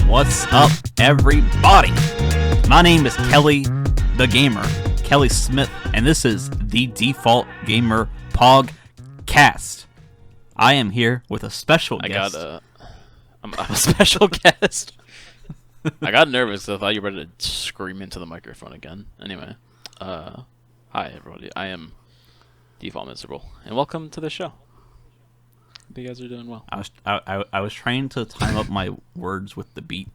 What's up, everybody? My name is Kelly the Gamer, Kelly Smith, and this is the Default Gamer Podcast. I am here with a special guest. I'm a special guest. I got nervous. I thought you were ready to scream into the microphone again. Anyway, hi everybody. I am Default Miserable, and welcome to the show. Hope you guys are doing well. I was trying to time up my words with the beat,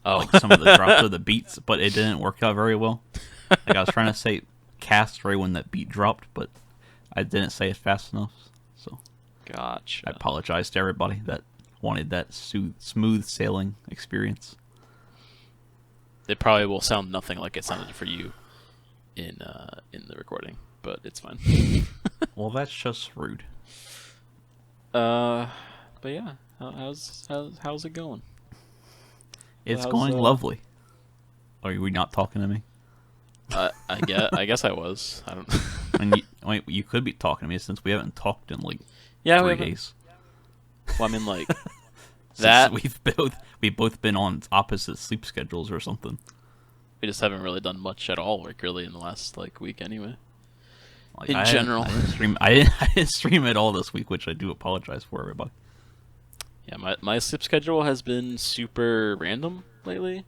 like some of the drops of the beats, but it didn't work out very well. Like I was trying to say cast right when that beat dropped, but I didn't say it fast enough. So, gotcha. I apologize to everybody that wanted that smooth sailing experience. It probably will sound nothing like it sounded for you in the recording, but it's fine. Well, that's just rude. But yeah, how's it going? It's going lovely. Are we not talking to me? I guess I was. I don't. You could be talking to me since we haven't talked in like 3 days. Well, I mean, like that we've both been on opposite sleep schedules or something. We just haven't really done much at all, like really in the last week anyway. Like, in general, I didn't stream at all this week, which I do apologize for, everybody. Yeah, my sleep schedule has been super random lately,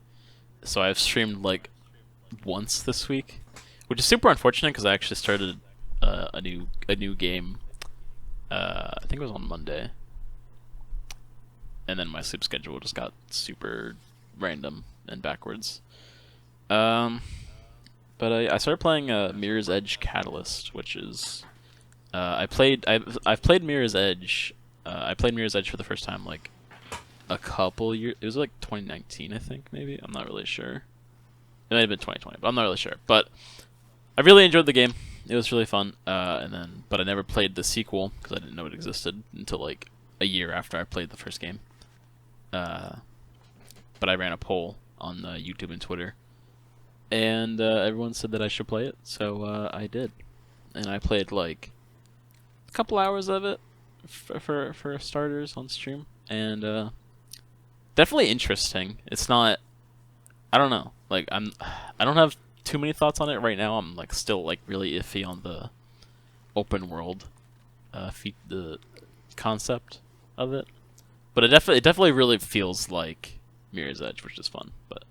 so I've streamed like once this week, which is super unfortunate because I actually started a new game. I think it was on Monday, and then my sleep schedule just got super random and backwards. But I started playing Mirror's Edge Catalyst, which is I've played Mirror's Edge. I played Mirror's Edge for the first time like a couple years. It was like 2019, I think, maybe. I'm not really sure. It might have been 2020, but I'm not really sure. But I really enjoyed the game. It was really fun. But I never played the sequel because I didn't know it existed until like a year after I played the first game. But I ran a poll on YouTube and Twitter. And everyone said that I should play it, so I did, and I played like a couple hours of it for starters on stream, and definitely interesting. It's not, I don't know, like I don't have too many thoughts on it right now. I'm like still like really iffy on the open world, the concept of it, but it definitely really feels like Mirror's Edge, which is fun, but.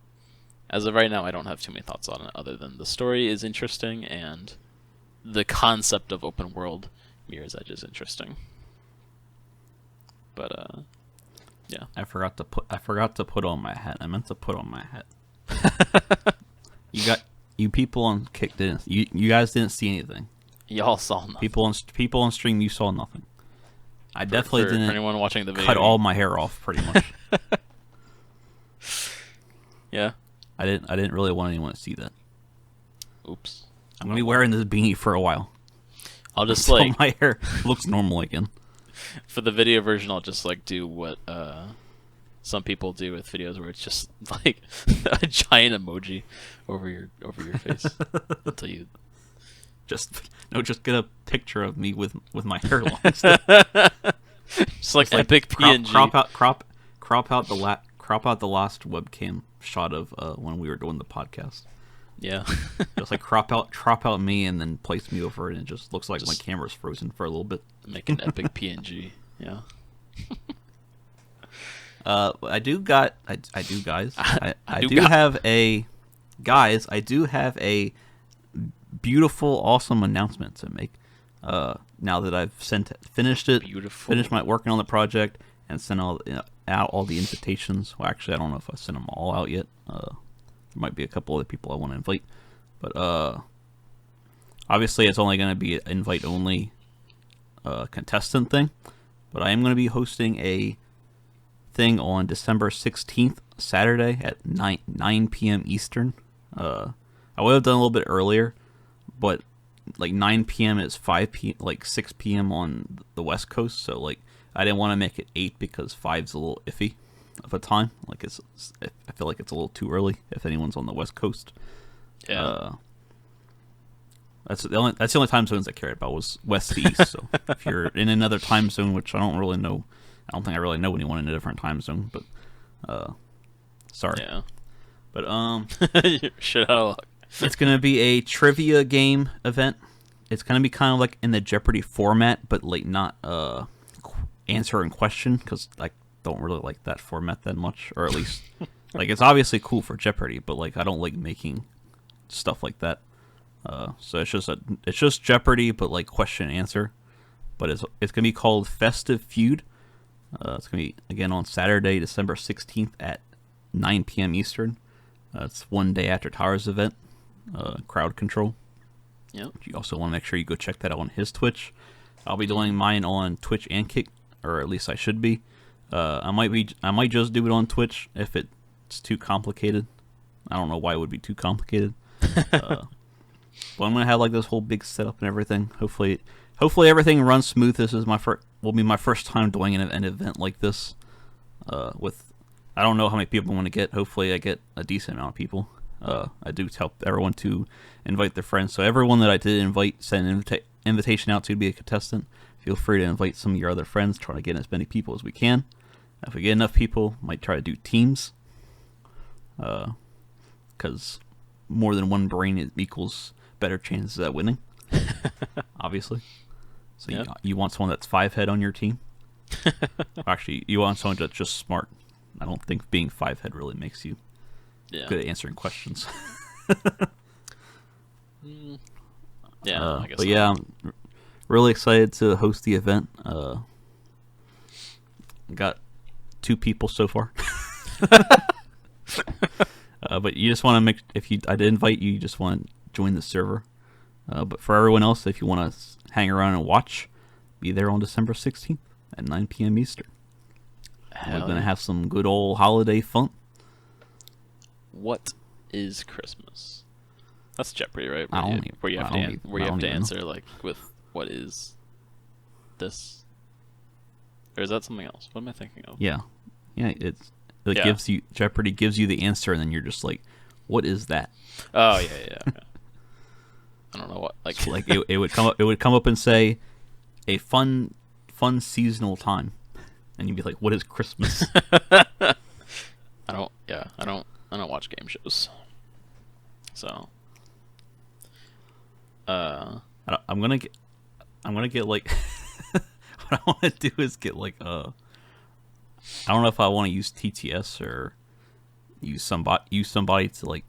As of right now, I don't have too many thoughts on it, other than the story is interesting and the concept of open world Mirror's Edge is interesting. But yeah. I forgot to put on my hat. I meant to put on my hat. You people on Kick didn't. You guys didn't see anything. Y'all saw nothing. People on stream, you saw nothing. I definitely didn't. For anyone watching the video, cut all my hair off pretty much. Yeah. I didn't really want anyone to see that. Oops. I'm gonna be wearing this beanie for a while. I'll just until my hair looks normal again. For the video version, I'll just like do what some people do with videos where it's just like a giant emoji over your face until you just get a picture of me with my hair long. Just like epic PNG. Crop out the last webcam shot of when we were doing the podcast. Yeah. Just like crop out me and then place me over it, and it just looks like my camera's frozen for a little bit. Make an epic PNG. Yeah. I do have a beautiful, awesome announcement to make. Now that I've finished working on the project and sent out all the invitations. Well, actually, I don't know if I sent them all out yet. There might be a couple other people I want to invite, but obviously it's only going to be an invite-only contestant thing. But I am going to be hosting a thing on December 16th, Saturday at 9 p.m. Eastern. I would have done a little bit earlier, but like 9 p.m. is 6 p.m. on the West Coast, so like I didn't want to make it 8 because 5's a little iffy of a time. Like I feel like it's a little too early if anyone's on the West Coast. Yeah. That's the only time zones I cared about was west to east. So if you're in another time zone, which I don't really know, I don't think I really know anyone in a different time zone. But sorry. Yeah. But shit out of luck. It's gonna be a trivia game event. It's gonna be kind of like in the Jeopardy format, but like not answer and question, because I don't really like that format that much, or at least like it's obviously cool for Jeopardy, but like I don't like making stuff like that. So it's just Jeopardy, but like question and answer. But it's gonna be called Festive Feud. It's gonna be again on Saturday, December 16th at 9 p.m. Eastern. It's one day after Tara's event, Crowd Control. Yep. You also want to make sure you go check that out on his Twitch. I'll be doing mine on Twitch and Kick, or at least I should be. I might just do it on Twitch if it's too complicated. I don't know why it would be too complicated. But I'm gonna have like this whole big setup and everything. Hopefully everything runs smooth. This is will be my first time doing an event like this. With I don't know how many people I want to get. Hopefully I get a decent amount of people. I do tell everyone to invite their friends. So everyone that I did invite, send an invitation out to be a contestant. Feel free to invite some of your other friends. Try to get as many people as we can. If we get enough people, might try to do teams. Because more than one brain equals better chances at winning. Obviously. So yep. you want someone that's 5-head on your team. Actually, you want someone that's just smart. I don't think being 5-head really makes you good at answering questions. Yeah, I guess. But yeah, I'm really excited to host the event. Got 2 people so far. But you just want to make I did invite you, you just want to join the server. But for everyone else, if you want to hang around and watch, be there on December 16th at 9 p.m. Eastern. We're going to have some good old holiday fun. What is Christmas? That's Jeopardy, right? Where you have to answer like with what is this? Or is that something else? What am I thinking of? Yeah. Gives you Jeopardy gives you the answer, and then you're just like, what is that? Oh yeah. Okay. I don't know what like. So, like it would come up and say, a fun seasonal time, and you'd be like, what is Christmas? I don't watch game shows, so I'm gonna get like what I want to do is get like I don't know if I want to use TTS or use somebody to like,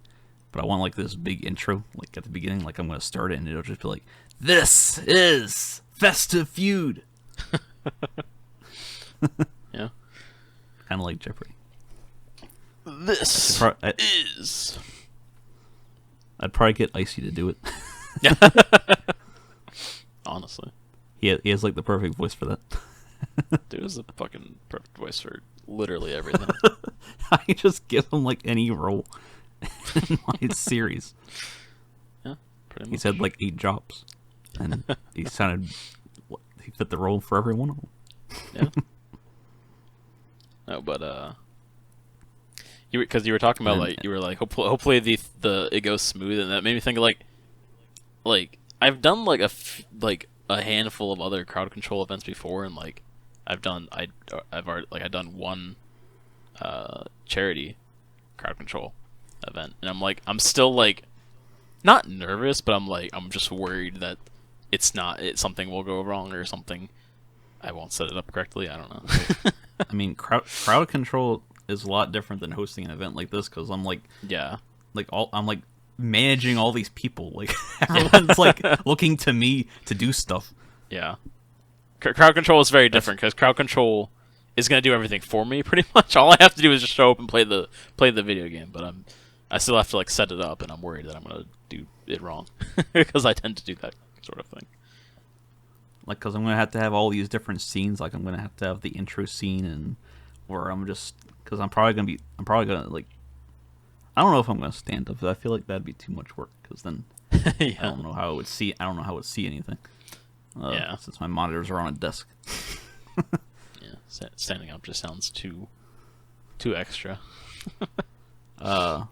but I want like this big intro like at the beginning, like I'm gonna start it and it'll just be like, this is Festive Feud. Yeah, kind of like Jeopardy. This is. I'd probably get Icy to do it. Yeah. Honestly. He has like the perfect voice for that. Dude is the fucking perfect voice for literally everything. I just give him like any role in my series. Yeah, pretty much. He's had like 8 jobs, and he fit the role for every one of them. Yeah. No, but because you were talking about like you were like hopefully the it goes smooth, and that made me think of like I've done like a handful of other crowd control events before, and like I've done one charity crowd control event, and I'm still like not nervous, but I'm just worried that something will go wrong or something. I won't set it up correctly. I don't know. I mean, crowd control is a lot different than hosting an event like this, because I'm like, I'm like managing all these people. Like everyone's like looking to me to do stuff. Yeah, crowd control is very different because crowd control is gonna do everything for me pretty much. All I have to do is just show up and play the video game. But I still have to like set it up, and I'm worried that I'm gonna do it wrong because I tend to do that sort of thing. Like, because I'm going to have all these different scenes. Like, I'm going to have the intro scene, and where I'm just, because I'm probably going to, like, I don't know if I'm going to stand up, but I feel like that'd be too much work, because then I don't know how it would see anything. Yeah. Since my monitors are on a desk. Standing up just sounds too extra. But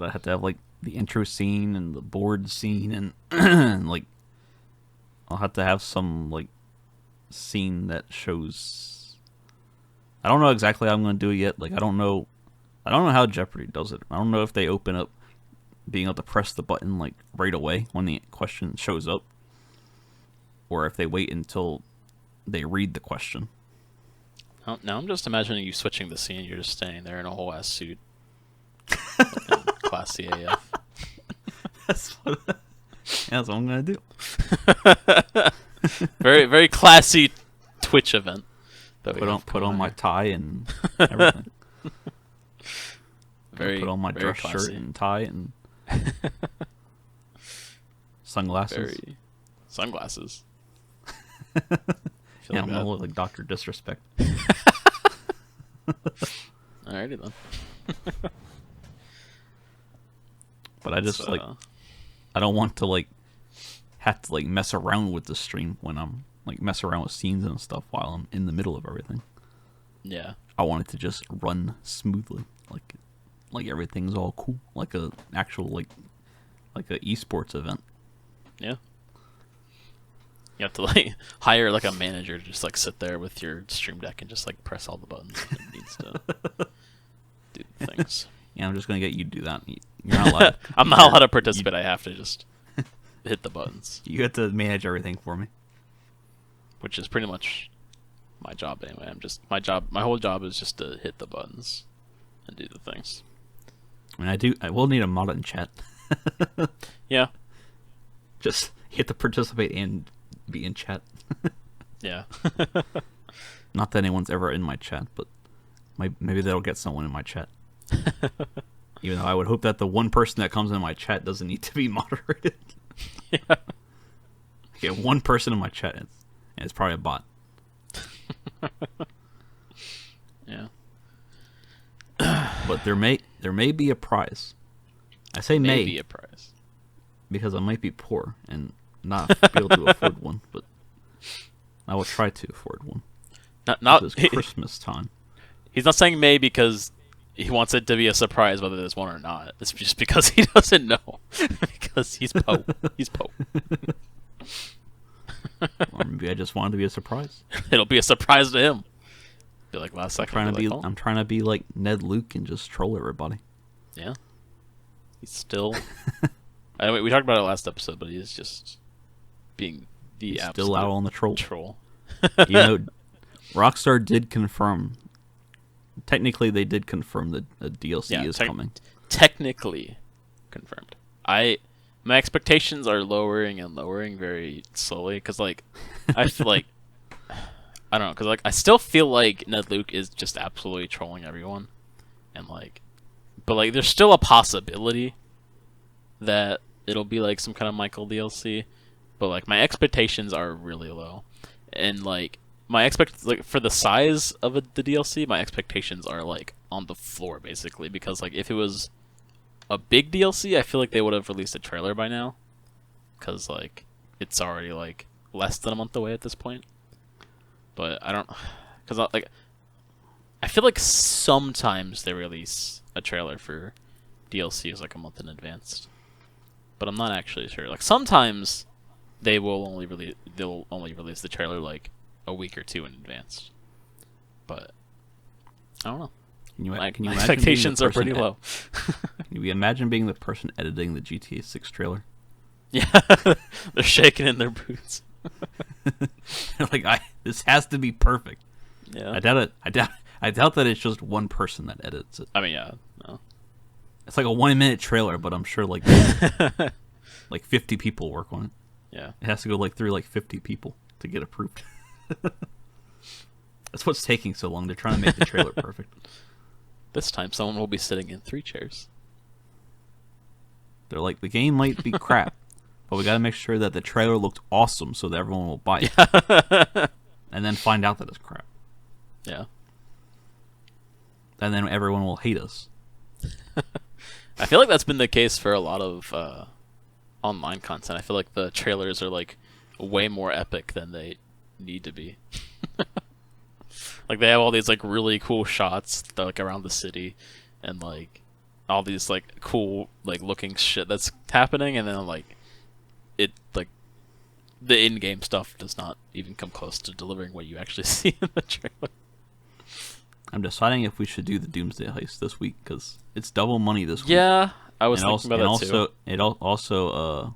I have to have like the intro scene and the board scene and, and like I'll have to have some like scene that shows. I don't know exactly how I'm going to do it yet. Like I don't know how Jeopardy does it. I don't know if they open up being able to press the button like right away when the question shows up, or if they wait until they read the question. Now I'm just imagining you switching the scene. You're just standing there in a whole ass suit, classy AF. That's what I'm gonna do. Very very classy Twitch event. Put on my tie and everything. Put on my dress shirt and tie and sunglasses. Sunglasses. Yeah, I'm gonna look like Dr. Disrespect. Alrighty then. But I just I don't want to like have to like mess around with the stream when I'm like mess around with scenes and stuff while I'm in the middle of everything. Yeah. I want it to just run smoothly, like everything's all cool, like a actual like a esports event. Yeah. You have to like hire like a manager to just like sit there with your stream deck and just like press all the buttons when it needs to do things. Yeah, I'm just gonna get you to do that. You're not allowed. I'm not allowed to participate. I have to just hit the buttons. You have to manage everything for me, which is pretty much my job anyway. My whole job is just to hit the buttons and do the things. I mean, I will need a mod in chat. Yeah. Just hit to participate and be in chat. Yeah. Not that anyone's ever in my chat, but maybe that'll get someone in my chat. Even though I would hope that the one person that comes in my chat doesn't need to be moderated. Yeah. I get one person in my chat, and it's probably a bot. Yeah. But there may be a prize. I say may be a prize because I might be poor and not be able to afford one, but I will try to afford one. Not this Christmas time. He's not saying may because he wants it to be a surprise whether there's one or not. It's just because he doesn't know. Because he's Pope. He's Pope. Or maybe I just wanted to be a surprise. It'll be a surprise to him. Be like last second. I'm trying to be like Ned Luke and just troll everybody. Yeah. He's still. I mean, we talked about it last episode, but he's just being the absolute still out on the troll. You know, Rockstar did confirm. Technically, they did confirm that a DLC is coming. Technically confirmed. My expectations are lowering and lowering very slowly because, like, I feel like I don't know, because like I still feel like Ned Luke is just absolutely trolling everyone, and like, but like there's still a possibility that it'll be like some kind of Michael DLC, but like my expectations are really low, and like for the size of the DLC, my expectations are like on the floor basically, because like if it was a big DLC, I feel like they would have released a trailer by now, because like it's already like less than a month away at this point. But I don't, because like I feel like sometimes they release a trailer for DLCs like a month in advance, but I'm not actually sure. Like sometimes they'll only release the trailer like a week or two in advance. But I don't know. My expectations are pretty low. Can you imagine being the person editing the GTA 6 trailer? Yeah, they're shaking in their boots. Like this has to be perfect. Yeah, I doubt it. I doubt that it's just one person that edits it. I mean, yeah, no. It's like a 1-minute trailer, but I'm sure like like 50 people work on it. Yeah, it has to go like through like 50 people to get approved. That's what's taking so long. They're trying to make the trailer perfect. This time, someone will be sitting in 3 chairs. They're like, the game might be crap, but we got to make sure that the trailer looked awesome so that everyone will buy it. Yeah. And then find out that it's crap. Yeah. And then everyone will hate us. I feel like that's been the case for a lot of online content. I feel like the trailers are like way more epic than they need to be. Like they have all these like really cool shots that, like around the city, and like all these like cool like looking shit that's happening, and then like it like the in-game stuff does not even come close to delivering what you actually see in the trailer. I'm deciding if we should do the Doomsday Heist this week because it's double money this week. Yeah, I was and thinking about that too. It also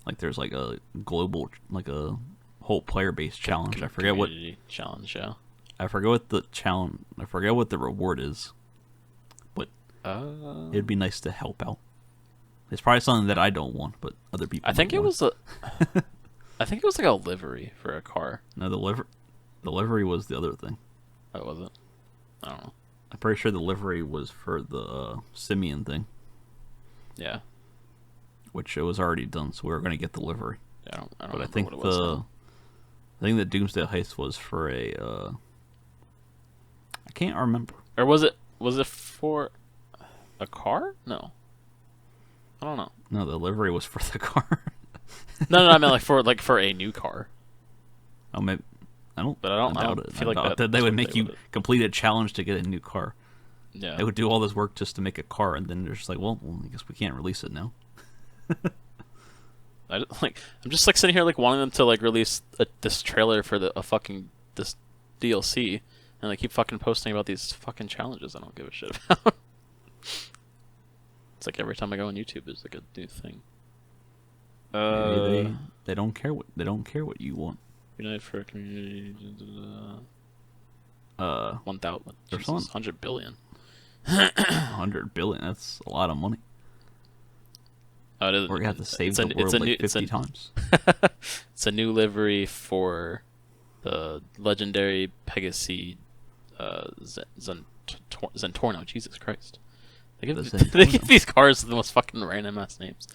like there's like a global like a whole player based challenge. I forget what challenge. Yeah, I forget what the challenge. I forget what the reward is, but it'd be nice to help out. It's probably something that I don't want, but other people. I think it want. was a. I think it was like a livery for a car. No, the livery was the other thing. Oh, was it? I don't know. I'm pretty sure the livery was for the Simeon thing. Yeah. Which it was already done, so we were going to get the livery. Yeah, I don't but I remember think what it was now. I think the Doomsday Heist was for a. I can't remember. Or was it for a car? No. I don't know. No, the livery was for the car. No, I meant like for a new car. Oh, maybe. I don't feel like that they would make you complete a challenge to get a new car. Yeah. They would do all this work just to make a car, and then they're just like, well, I guess we can't release it now. I'm just like sitting here like wanting them to like release this trailer for this DLC, and they keep fucking posting about these fucking challenges I don't give a shit about. It's like every time I go on YouTube, there's like a new thing. Maybe they don't care what you want. United for Community. 1,000. Jesus, 100 billion. 100 billion. That's a lot of money. Oh, it is. We're gonna have to save the world like 50 times. It's a new livery for the legendary Pegasus Zentorno. Jesus Christ! They give these cars the most fucking random ass names.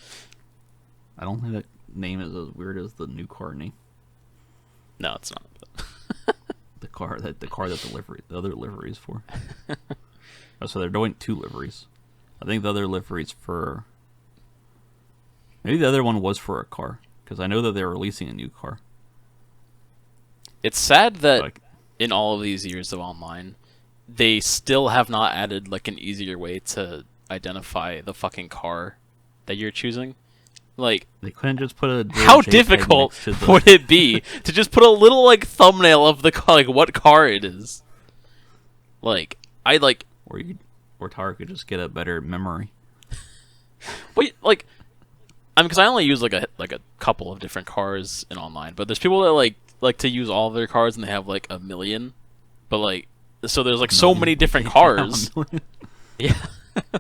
I don't think that name is as weird as the new car name. No, it's not. the other livery is for. Oh, so they're doing 2 liveries. I think the other livery's for. Maybe the other one was for a car because I know that they're releasing a new car. It's sad that in all of these years of online, they still have not added like an easier way to identify the fucking car that you're choosing. Like, they couldn't just put a. How difficult would it be to just put a little like thumbnail of the car, like what car it is? Like, or Tara could just get a better memory. Wait, like, I mean, because I only use like a couple of different cars in online, but there's people that like to use all of their cars and they have like 1 million, but like, so there's like so many different cars. Yeah,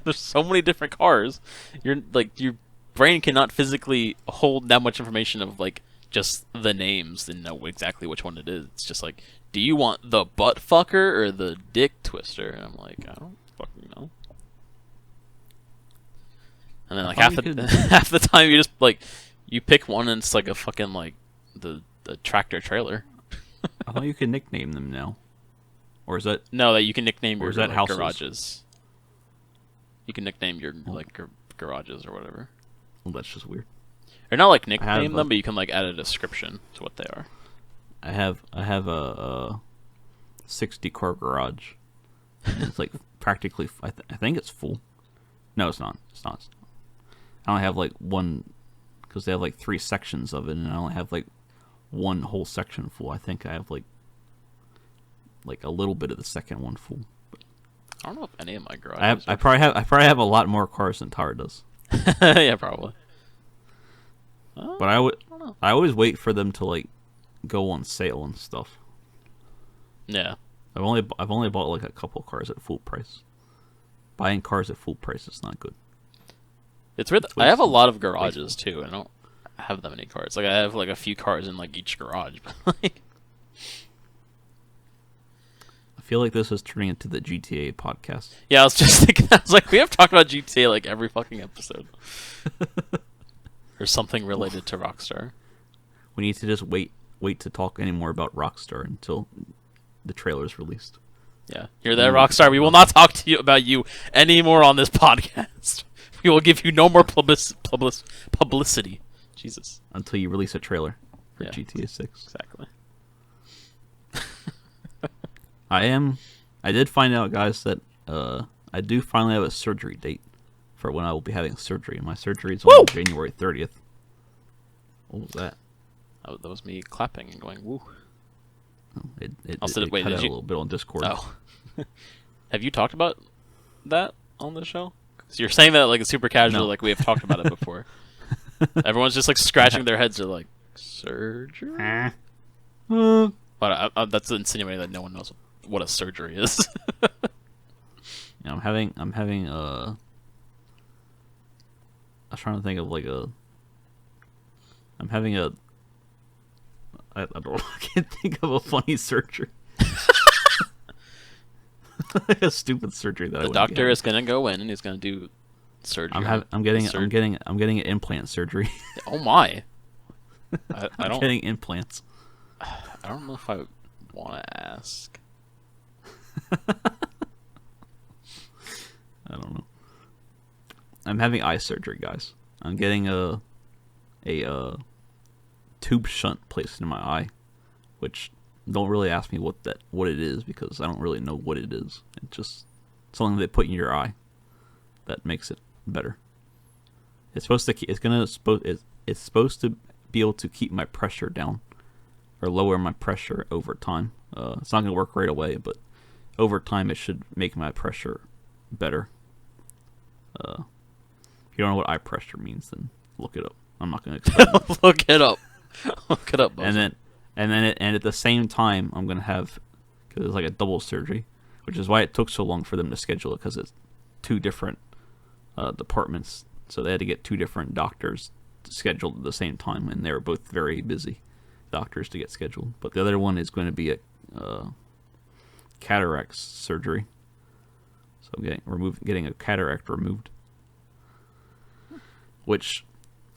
there's so many different cars. You're like your brain cannot physically hold that much information of like just the names and know exactly which one it is. It's just like, do you want the butt fucker or the dick twister? And I'm like, I don't fucking know. And then like half the time you just like you pick one and it's like a fucking like the tractor trailer. I thought you could nickname them now. Or is that no, that you can nickname your like, garages. You can nickname your like garages or whatever. Well, that's just weird. Or not like nickname them, but you can like add a description to what they are. I have a 60-car garage. It's like practically. I think it's full. No, it's not. It's not. I only have like one because they have like 3 sections of it, and I only have like one whole section full. I think I have like a little bit of the second one full. But I don't know if any of my garages. I probably have a lot more cars than Tara does. Yeah, probably. But I always wait for them to like go on sale and stuff. Yeah. I've only bought like a couple cars at full price. Buying cars at full price is not good. It's weird. I have a lot of garages too. I don't have that many cars. Like I have like a few cars in like each garage. But like, I feel like this is turning into the GTA podcast. Yeah, I was just thinking. I was like, we have talked about GTA like every fucking episode, or something related to Rockstar. We need to just wait to talk any more about Rockstar until the trailer's released. Yeah, you're there, Rockstar. We will not talk to you about you anymore on this podcast. We will give you no more publicity. Jesus. Until you release a trailer for GTA 6. Exactly. I did find out, guys, that I do finally have a surgery date for when I will be having surgery. My surgery is on January 30th. What was that? That was me clapping and going woo. It Wait, cut out did a you? little bit on Discord. Oh, have you talked about that on the show? 'Cause you're saying that like super casual, No. like we have talked about it before. Everyone's just like scratching their heads. They're like surgery, but that's insinuating that no one knows what a surgery is. Yeah, I'm having I was trying to think of like I'm having I don't know, I can't think of a funny surgery. Like a stupid surgery that The doctor is gonna go in and he's gonna do surgery. I'm getting an implant surgery. Oh my! I I'm don't. getting implants. I don't know if I want to ask. I don't know. I'm having eye surgery, guys. I'm getting a tube shunt placed in my eye, which don't really ask me what it is because I don't really know what it is. It's just something they put in your eye that makes it better. It's supposed to it's supposed to be able to keep my pressure down or lower my pressure over time. It's not going to work right away, but over time it should make my pressure better. If you don't know what eye pressure means, then look it up. I'm not going to explain it. Look it up. Look it up. And at the same time, I'm going to have, because it's like a double surgery, which is why it took so long for them to schedule it, because it's two different departments. So they had to get two different doctors scheduled at the same time, and they were both very busy doctors to get scheduled. But the other one is going to be a cataract surgery. So getting a cataract removed, which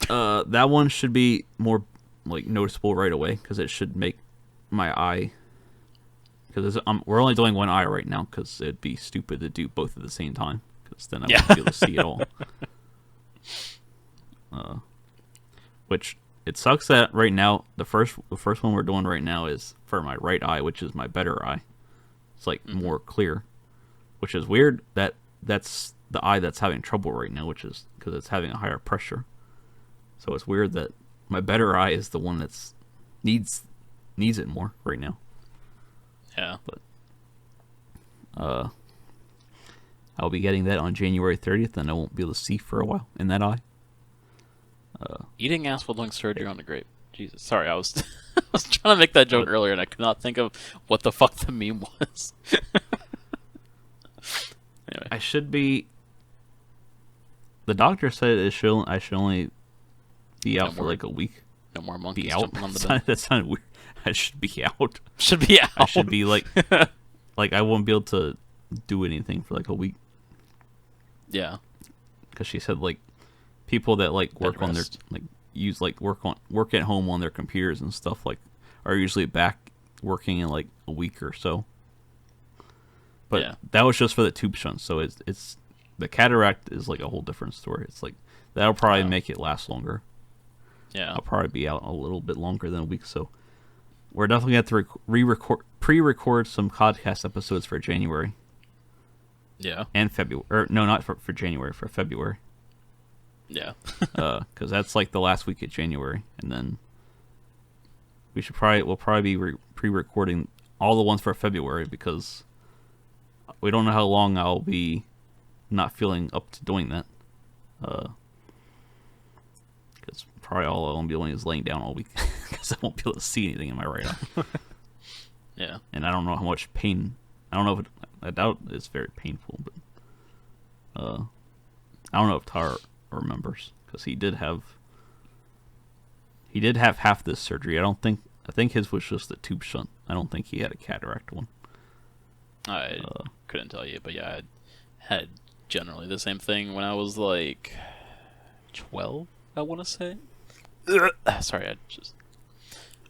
that one should be more like noticeable right away because it should make my eye. Because we're only doing one eye right now because it'd be stupid to do both at the same time because then I wouldn't be able to see it all. Which it sucks that right now the first one we're doing right now is for my right eye, which is my better eye. It's like more clear, which is weird that that's the eye that's having trouble right now, which is because it's having a higher pressure. So it's weird that my better eye is the one that's needs it more right now. Yeah. But I'll be getting that on January 30th, and I won't be able to see for a while in that eye. Eating ass while doing surgery on a grape. Jesus. Sorry, I was I was trying to make that joke earlier, and I could not think of what the fuck the meme was. Anyway. I should be. The doctor said I should only be out for like a week. No more monkeys Be out? jumping on the bed. That sounded weird. I should be out. Should be out. I should be like I won't be able to do anything for like a week. Yeah. Because she said like people that like work on their work at home on their computers and stuff like are usually back working in like a week or so. But that was just for the tube shunt, so it's the cataract is like a whole different story. It's like that'll probably make it last longer. Yeah. I'll probably be out a little bit longer than a week, so we're definitely going to pre-record some podcast episodes for January. Yeah. And February. Or, no, not for January, for February. Yeah. Because that's like the last week of January, and then we'll probably be pre-recording all the ones for February because we don't know how long I'll be not feeling up to doing that. Because probably all I'll be doing is laying down all week because I won't be able to see anything in my right eye. Yeah. And I don't know how much pain. I don't know if I doubt it's very painful, but I don't know if Tar remembers because he did have half this surgery. I think his was just a tube shunt. I don't think he had a cataract one. I couldn't tell you, but yeah, I had generally the same thing when I was like 12, I want to say. Sorry, I just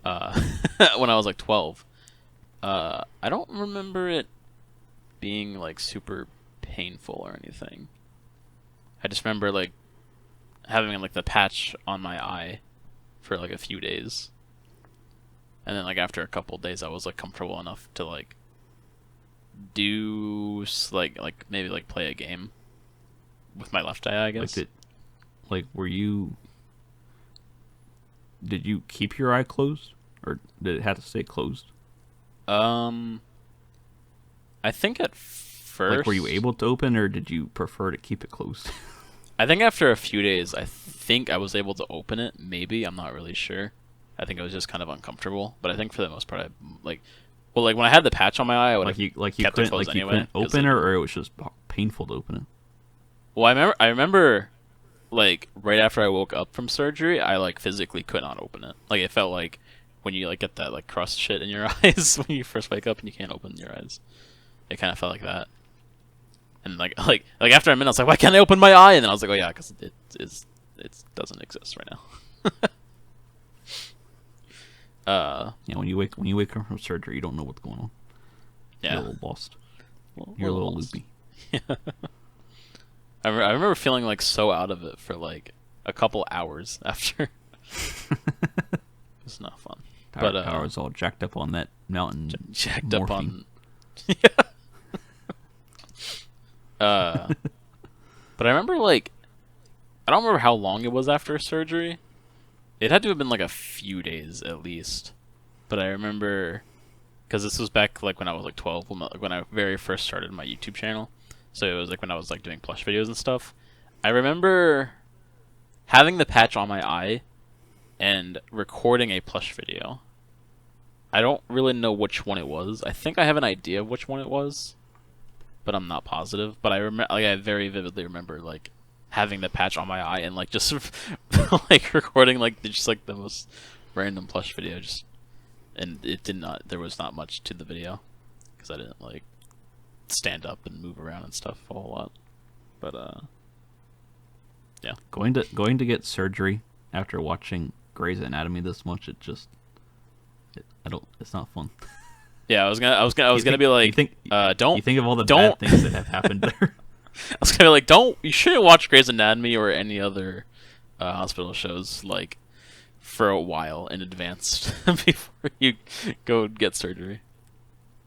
when I was like 12. I don't remember it being like super painful or anything. I just remember like having like the patch on my eye for like a few days, and then like after a couple days I was like comfortable enough to like do like maybe like play a game with my left eye, I guess. Did you keep your eye closed, or did it have to stay closed? I think at first, Like, were you able to open, or did you prefer to keep it closed? I think after a few days, I think I was able to open it. Maybe, I'm not really sure. I think I was just kind of uncomfortable, but I think for the most part, like when I had the patch on my eye, I would you kept it couldn't closed anyway, couldn't open it, or it was just painful to open it. Well, I remember, like right after I woke up from surgery, I like physically could not open it. Like it felt like when you like get that like crust shit in your eyes when you first wake up and you can't open your eyes. It kind of felt like that. And like after a minute, I was like, why can't I open my eye? And then I was like, oh yeah, because it doesn't exist right now. Yeah, when you wake up from surgery, you don't know what's going on. Yeah, You're a little lost. Well, You're a little lost. loopy. Yeah. I remember feeling like so out of it for like a couple hours after. It was not fun. But I was all jacked up on that mountain. Jacked morphine. up on. Yeah. But I remember like, I don't remember how long it was after surgery. It had to have been like a few days at least. But I remember, because this was back like when I was like 12, when I very first started my YouTube channel. So it was like when I was like doing plush videos and stuff. I remember having the patch on my eye and recording a plush video. I don't really know which one it was. I think I have an idea of which one it was, but I'm not positive. But I remember, like, I very vividly remember like having the patch on my eye and like just like recording like just like the most random plush video. Just and it did not. There was not much to the video because I didn't like stand up and move around and stuff a whole lot. But yeah, going to get surgery after watching Grey's Anatomy this much, it's not fun. Yeah, I was gonna be like, don't you think of all the don't bad things that have happened there. I was gonna be like, you shouldn't watch Grey's Anatomy or any other hospital shows like for a while in advance before you go get surgery.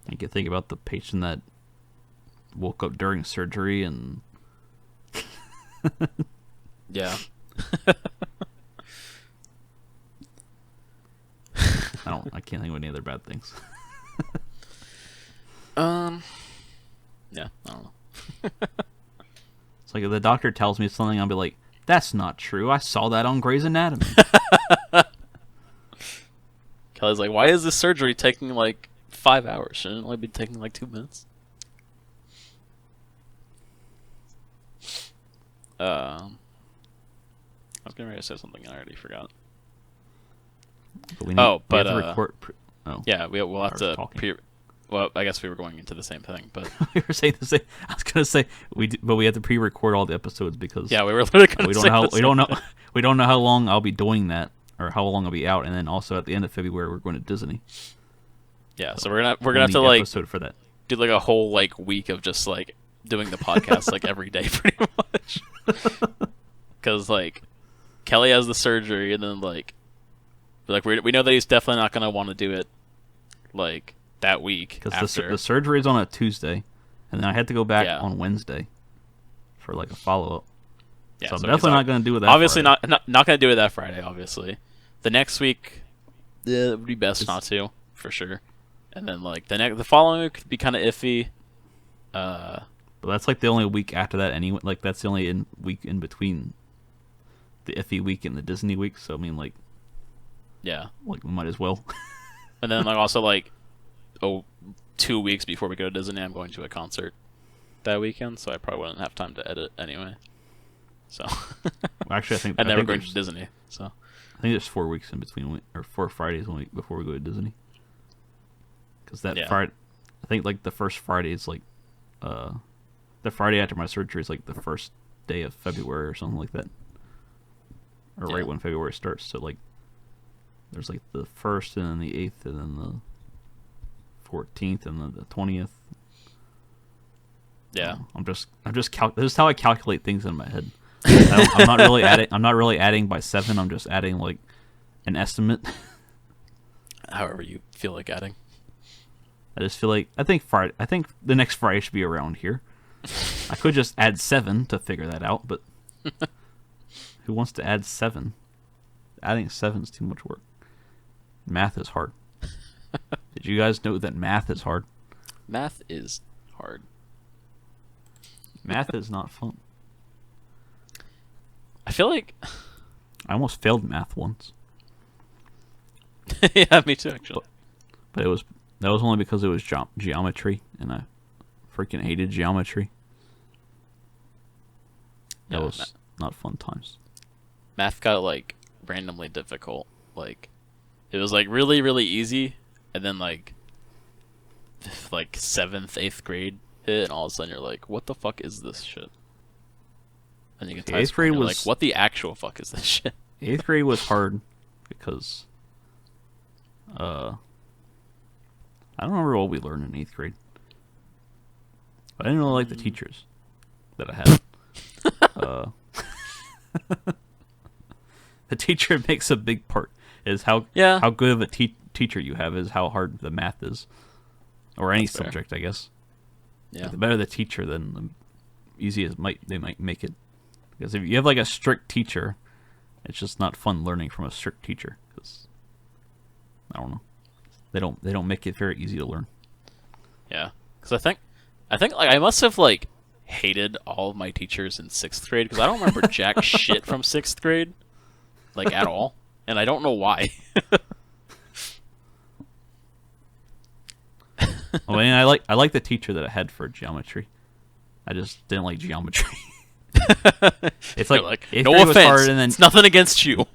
You can think about the patient that woke up during surgery and Yeah. I can't think of any other bad things. Yeah, I don't know. It's like if the doctor tells me something, I'll be like, that's not true. I saw that on Grey's Anatomy. Kelly's like, why is this surgery taking like 5 hours? Shouldn't it only be taking like 2 minutes? I was getting ready to say something and I already forgot. But we have to record. Yeah, we'll have to. Well, I guess we were going into the same thing, but we were saying the same. I was gonna say but we had to pre-record all the episodes because yeah, we were literally gonna we don't know how long I'll be doing that or how long I'll be out, and then also at the end of February we're going to Disney. Yeah, so we're gonna have to like episode for that. Do like a whole like week of just like doing the podcast like every day pretty much, because like Kelly has the surgery and then like we know that he's definitely not gonna want to do it like that week because the surgery is on a Tuesday, and then I had to go back on Wednesday for like a follow up. Yeah, so I'm definitely not going to do it that obviously Friday. not going to do it that Friday, obviously. The next week, it would be best not to, for sure. And then like the following week could be kind of iffy. But that's like the only week after that anyway. Like that's the only week in between the iffy week and the Disney week. So I mean, like, yeah, like we might as well. And then like also like 2 weeks before we go to Disney, I'm going to a concert that weekend, so I probably wouldn't have time to edit anyway. So well, actually, I never think going to Disney. So I think there's 4 weeks in between, or 4 Fridays before we go to Disney. Because Friday, I think like the first Friday is like, the Friday after my surgery is like the first day of February or something like that, or right when February starts. So like, there's like the 1st and then the 8th and then the 14th and then the 20th. Yeah, this is how I calculate things in my head. I'm not really adding. I'm not really adding by 7. I'm just adding like an estimate. However you feel like adding. I just feel like I think the next Friday should be around here. I could just add 7 to figure that out, but who wants to add 7? Adding 7 is too much work. Math is hard. Did you guys know that math is hard? Math is hard. Math is not fun. I feel like I almost failed math once. yeah, me too, actually. But that was only because it was geometry, and I freaking hated geometry. That was not fun times. Math got like randomly difficult. Like it was like really, really easy, and then like 7th, 8th grade hit, and all of a sudden you're like, "What the fuck is this shit?" And you get to high school, and you're like, "What the actual fuck is this shit?" 8th grade was hard because I don't remember what we learned in 8th grade. But I didn't really like the teachers that I had. The teacher makes a big part. Is how good of a teacher you have is how hard the math is, or any subject, I guess. Yeah. Like, the better the teacher, then the easier they might make it. Because if you have like a strict teacher, it's just not fun learning from a strict teacher. Because I don't know, they don't make it very easy to learn. Yeah, because I think like I must have like hated all of my teachers in 6th grade because I don't remember jack shit from 6th grade, like at all, and I don't know why. I mean, I like the teacher that I had for geometry. I just didn't like geometry. It's like no offense, hard, and then it's nothing against you.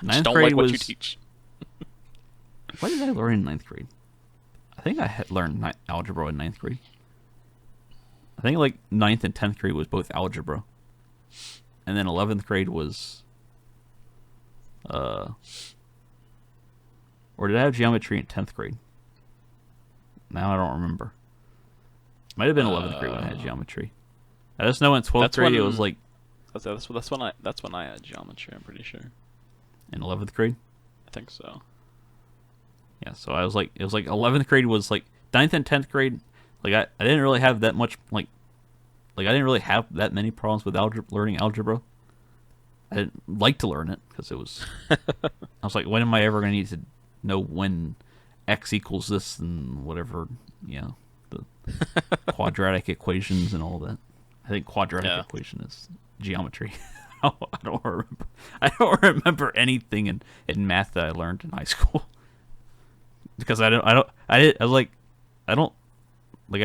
Just don't like what you teach. What did I learn in 9th grade? I think I had learned algebra in 9th grade. I think like 9th and 10th grade was both algebra. And then 11th grade was... or did I have geometry in 10th grade? Now I don't remember. Might have been 11th grade when I had geometry. I just know in 12th grade it was like... That's when I had geometry, I'm pretty sure. In 11th grade? I think so. Yeah, so it was like 11th grade was like 9th and 10th grade. Like I didn't really have that much like I didn't really have that many problems with learning algebra. I didn't like to learn it because it was. I was like, when am I ever going to need to know when x equals this and whatever, the quadratic equations and all that. I think quadratic equation is geometry. I don't remember. I don't remember anything in math that I learned in high school. Because I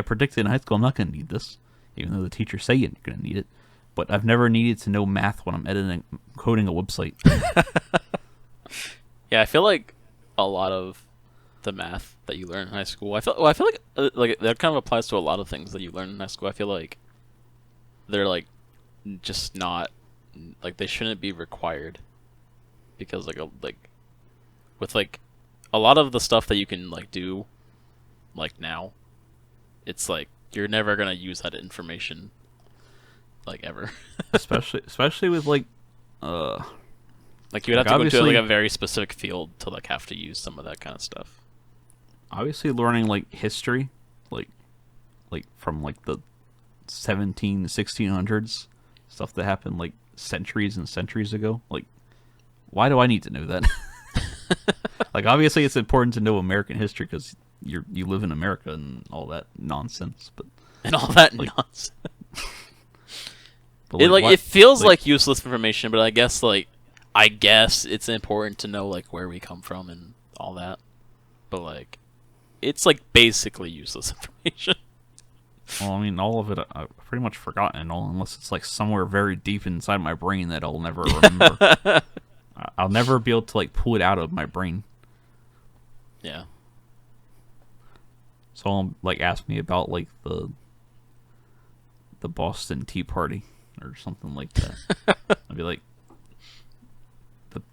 predicted in high school I'm not going to need this, even though the teachers say you're going to need it. But I've never needed to know math when I'm coding a website. Yeah, I feel like a lot of the math that you learn in high school, I feel like that kind of applies to a lot of things that you learn in high school. I feel like they're like just not like they shouldn't be required because with like a lot of the stuff that you can like do like now, it's like you're never gonna use that information like ever. especially with like you would have to go into like a very specific field to like have to use some of that kind of stuff. Obviously learning like history, like from like the 1600s, stuff that happened like centuries and centuries ago. Like, why do I need to know that? Like, obviously it's important to know American history because you live in America and all that nonsense. But nonsense. But it feels like useless information, but I guess it's important to know like where we come from and all that. But like, it's like basically useless information. Well, I mean, all of it I've pretty much forgotten, unless it's like somewhere very deep inside my brain that I'll never remember. I'll never be able to like pull it out of my brain. Yeah. Someone like asked me about like the Boston Tea Party or something like that. I'd be like,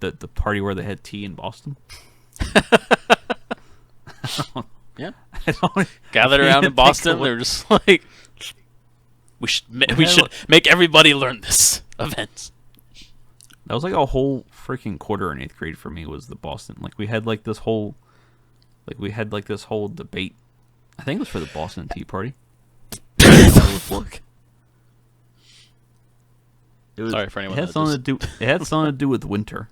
the party where they had tea in Boston. Yeah. Gathered around in Boston. They're just like, we should make everybody learn this event. That was like a whole freaking quarter in 8th grade for me was the Boston. Like we had like this whole debate I think it was for the Boston Tea Party. Fuck. It was, Sorry for anyone. It had something to do. It had something to do with winter.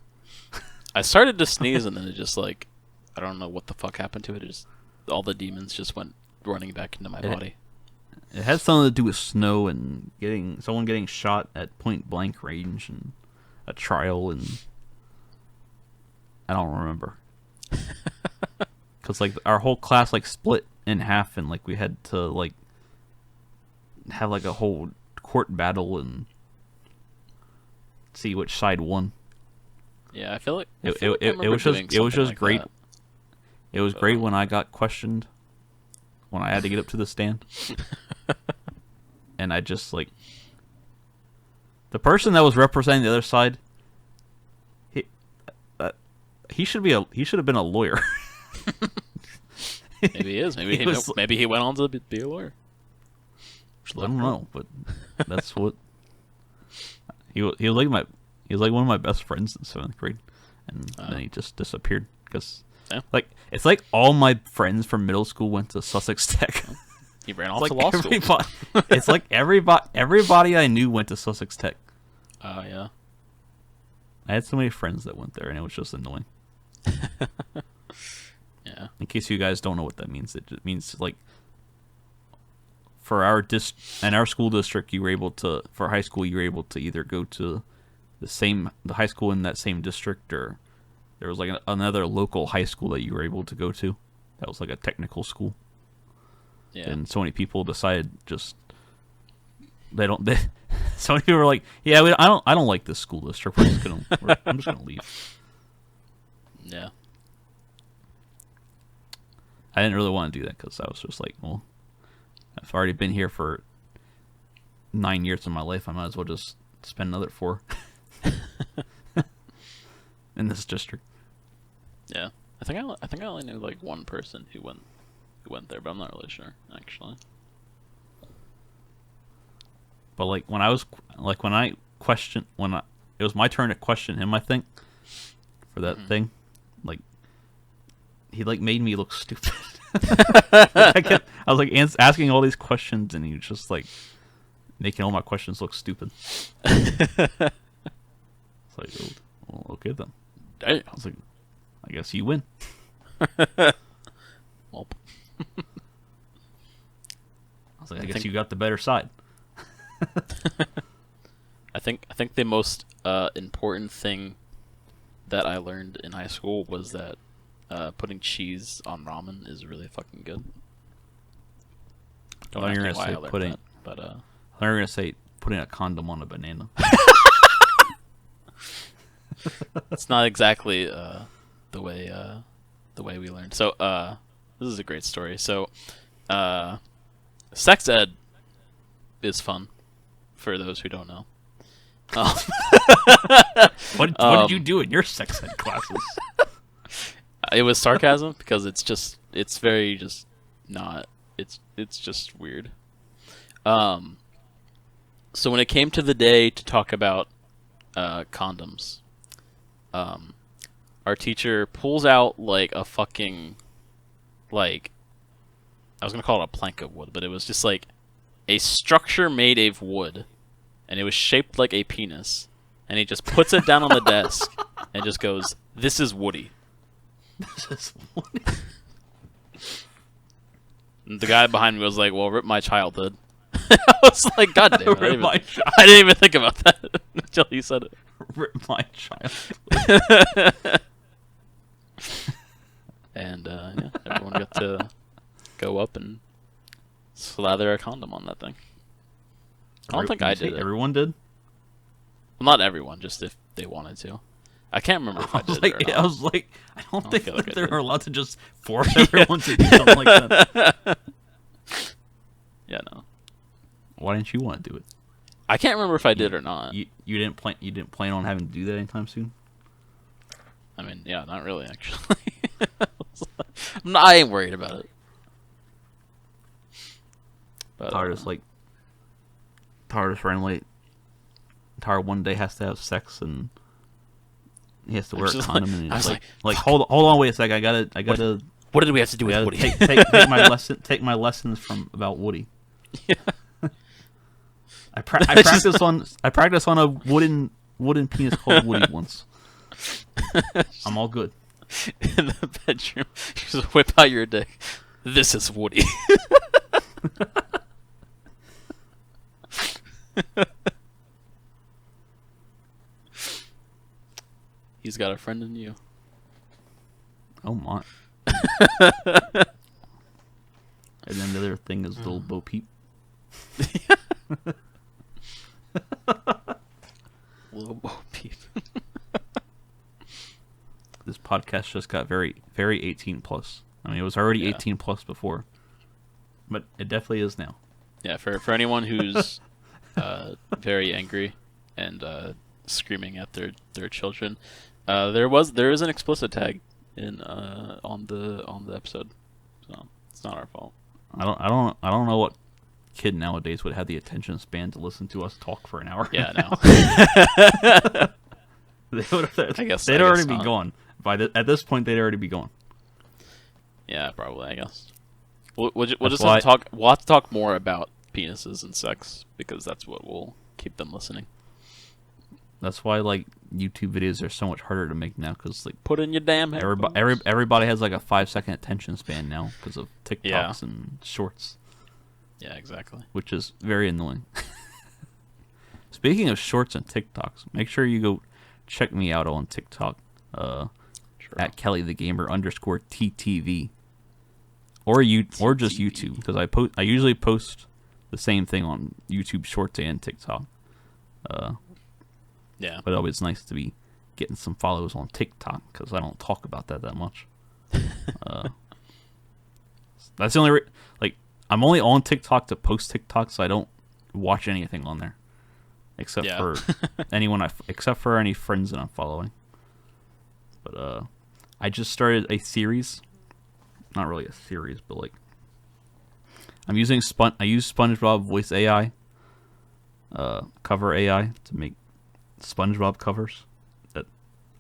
I started to sneeze and then it just like, I don't know what the fuck happened to it. It just all the demons just went running back into my body. It had something to do with snow and someone getting shot at point blank range and a trial, and I don't remember. Because like our whole class like split in half, and like we had to like have like a whole court battle and see which side won. Yeah, I feel like it was just great. That. It was great when I got questioned, when I had to get up to the stand, and I just like the person that was representing the other side. He should have been a lawyer. Maybe he is. Maybe he went on to be a lawyer. I don't know, but that's what he was like. He was like one of my best friends in 7th grade, and then he just disappeared because, like, it's like all my friends from middle school went to Sussex Tech. He ran off to law school. It's like everybody I knew went to Sussex Tech. Yeah. I had so many friends that went there, and it was just annoying. Yeah. In case you guys don't know what that means, it just means like for our school district, you were able to, for high school, you were able to either go to the high school in that same district, or there was like another local high school that you were able to go to. That was like a technical school. Yeah. And so many people decided so many people were like, yeah, I don't like this school district. I'm just gonna leave. Yeah. I didn't really want to do that because I was just like, well, I've already been here for 9 years of my life. I might as well just spend another 4 in this district. Yeah, I think I only knew like one person who went there, but I'm not really sure actually. But like when it was my turn to question him, I think, for that thing, like he like made me look stupid. I was like asking all these questions, and he was just like making all my questions look stupid. It's like, oh, well, okay then. Damn. I was like, I guess you win. Well, I was like, I guess you got the better side. I think the most important thing that I learned in high school was that putting cheese on ramen is really fucking good. Don't ask me why I learned that, but I thought you were gonna say putting a condom on a banana. It's not exactly the way we learned. So this is a great story. So sex ed is fun for those who don't know. What did you do in your sex ed classes? It was sarcasm because it's just weird. So when it came to the day to talk about condoms, our teacher pulls out like a fucking, like, I was gonna call it a plank of wood, but it was just like a structure made of wood, and it was shaped like a penis, and he just puts it down on the desk and just goes, "This is Woody." This is Woody. And the guy behind me was like, "Well, rip my childhood." I was like, "God damn it!" I didn't even think about that until you said it. Rip my child. And yeah, everyone got to go up and slather a condom on that thing. I don't think I did it. Everyone did? Well, not everyone, just if they wanted to. I can't remember if I did it or not. I was like, I don't think like they were allowed to just force everyone to do something like that. Yeah, no. Why didn't you want to do it? I can't remember if I did or not. You didn't plan on having to do that anytime soon? I mean, yeah, not really, actually. I ain't worried about it. But, Tara's running late. Tara one day has to have sex and he has to wear a condom, and he's like, hold on, wait a sec, I gotta What did we have to do with Yeah, Woody? take my lessons from about Woody. Yeah. I practiced on a wooden penis called Woody once. I'm all good. In the bedroom, you just whip out your dick. This is Woody. He's got a friend in you. Oh my. And then the other thing is the little Bo Peep. Little Bo Peep. This podcast just got very, very 18 plus. I mean, it was already 18 plus before, but it definitely is now. Yeah, for anyone who's very angry and screaming at their children, there is an explicit tag in on the episode, so it's not our fault. I don't know what kid nowadays would have the attention span to listen to us talk for an hour. Yeah, no. I guess they'd already be gone. At this point, they'd already be gone. Yeah, probably. I guess we'll just have to talk. We'll have to talk more about penises and sex because that's what will keep them listening. That's why like YouTube videos are so much harder to make now because like put in your damn headphones. Everybody has like a 5-second attention span now because of TikToks and shorts. Yeah, exactly. Which is very annoying. Speaking of shorts and TikToks, make sure you go check me out on TikTok at Kelly the Gamer _TTV or just YouTube because I usually post the same thing on YouTube Shorts and TikTok. Yeah, but always nice to be getting some follows on TikTok because I don't talk about that much. That's the only I'm only on TikTok to post TikTok, so I don't watch anything on there except for except for any friends that I'm following. But I just started a series, not really a series, but like I use SpongeBob voice AI, cover AI to make SpongeBob covers that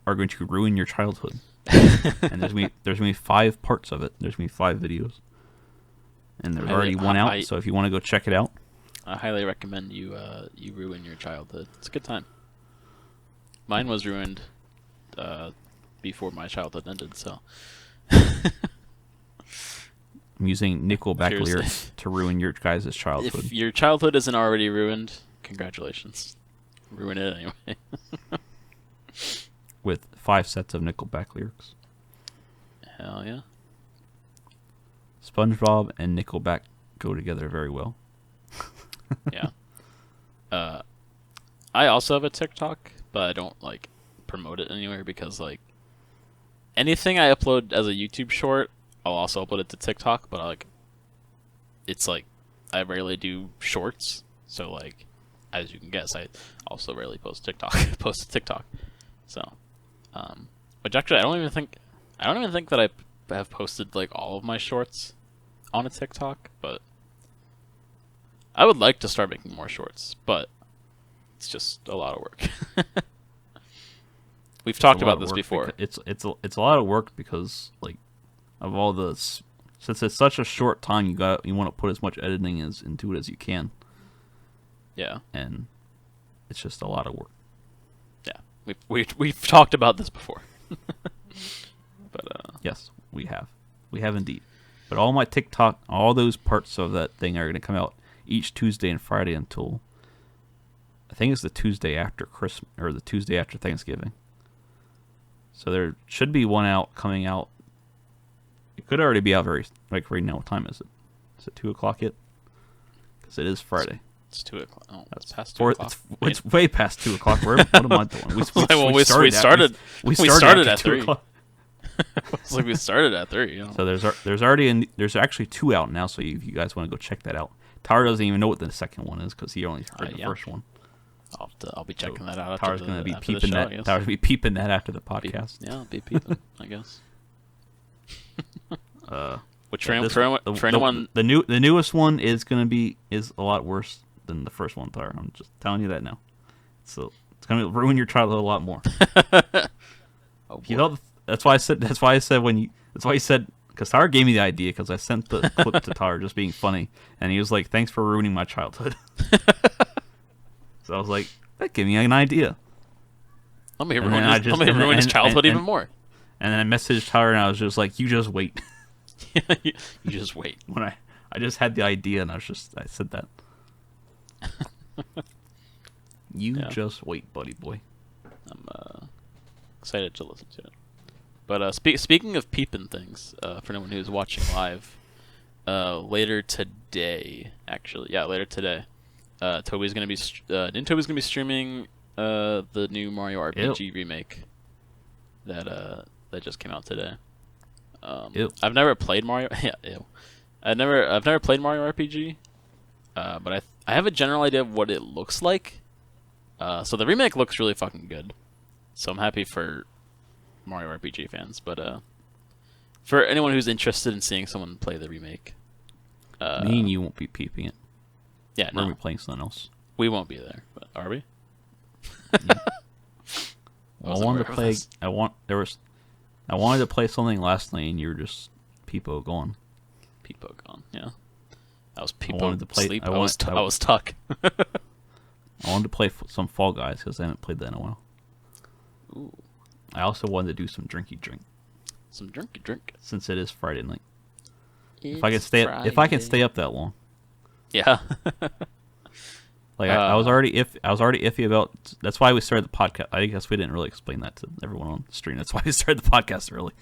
are going to ruin your childhood. And there's gonna be 5 parts of it. There's gonna be 5 videos, and there's already one out. So if you want to go check it out, I highly recommend you ruin your childhood. It's a good time. Mine was ruined before my childhood ended. So I'm using Nickelback lyrics to ruin your guys' childhood. If your childhood isn't already ruined, congratulations. Ruin it anyway. With 5 sets of Nickelback lyrics. Hell yeah. SpongeBob and Nickelback go together very well. Yeah. I also have a TikTok, but I don't like promote it anywhere because like anything I upload as a YouTube short, I'll also upload it to TikTok, but it's like I rarely do shorts, so like as you can guess, I also rarely post to TikTok. So, which actually I don't even think that I have posted like all of my shorts on a TikTok, but I would like to start making more shorts, but it's just a lot of work. We've talked about this before. It's a lot of work because like of all the since it's such a short time, you want to put as much editing into it as you can. Yeah, and it's just a lot of work. Yeah, we've talked about this before. But yes, we have indeed. But all my TikTok, all those parts of that thing are going to come out each Tuesday and Friday until I think it's the Tuesday after Christmas or the Tuesday after Thanksgiving. So there should be one coming out. It could already be out right now. What time is it? Is it 2:00 yet? Because it is Friday. It's 2:00. Oh, it's past 2:00. It's way past 2:00. What am I doing? We started at 3. It's like we started at 3. You know? So there's actually 2 out now. So if you guys want to go check that out, Tyler doesn't even know what the second one is because he only heard the first one. I'll be checking that out. Tyler's going to be peeping that. Tyler's going to be peeping that after the podcast. I'll be peeping. I guess. Which for anyone, the newest one is a lot worse than the first one. Tyler, I'm just telling you that now. So it's going to ruin your childhood a lot more. Oh, that's why I said because Tyler gave me the idea because I sent the clip to Tyler just being funny, and he was like, "Thanks for ruining my childhood." So I was like, "That gave me an idea." Let me ruin his childhood even more. And then I messaged Tyler, and I was just like, "You just wait." You just wait. When I just had the idea, and I said that. You just wait, buddy boy. I'm excited to listen to it. But speaking of peeping things, for anyone who's watching live, later today, Toby's gonna be Nintoby's gonna be streaming the new Mario RPG remake that just came out today. I've never played Mario. Yeah, ew. I've never played Mario RPG, but I have a general idea of what it looks like. So the remake looks really fucking good. So I'm happy for Mario RPG fans, but for anyone who's interested in seeing someone play the remake, me and you won't be peeping it. Yeah, we're gonna be playing something else. We won't be there, but are we? Yeah. I wanted to play. I wanted to play something last night, and you were just peepo gone. Peepo gone. Yeah. I was peepo. I wanted to play. Sleep. I was tuck. I wanted to play some Fall Guys because I haven't played that in a while. Ooh. I also wanted to do some drinky drink. Some drinky drink. Since it is Friday night. If I can stay up that long. Yeah. Like I was already iffy about. That's why we started the podcast. I guess we didn't really explain that to everyone on the stream. That's why we started the podcast early.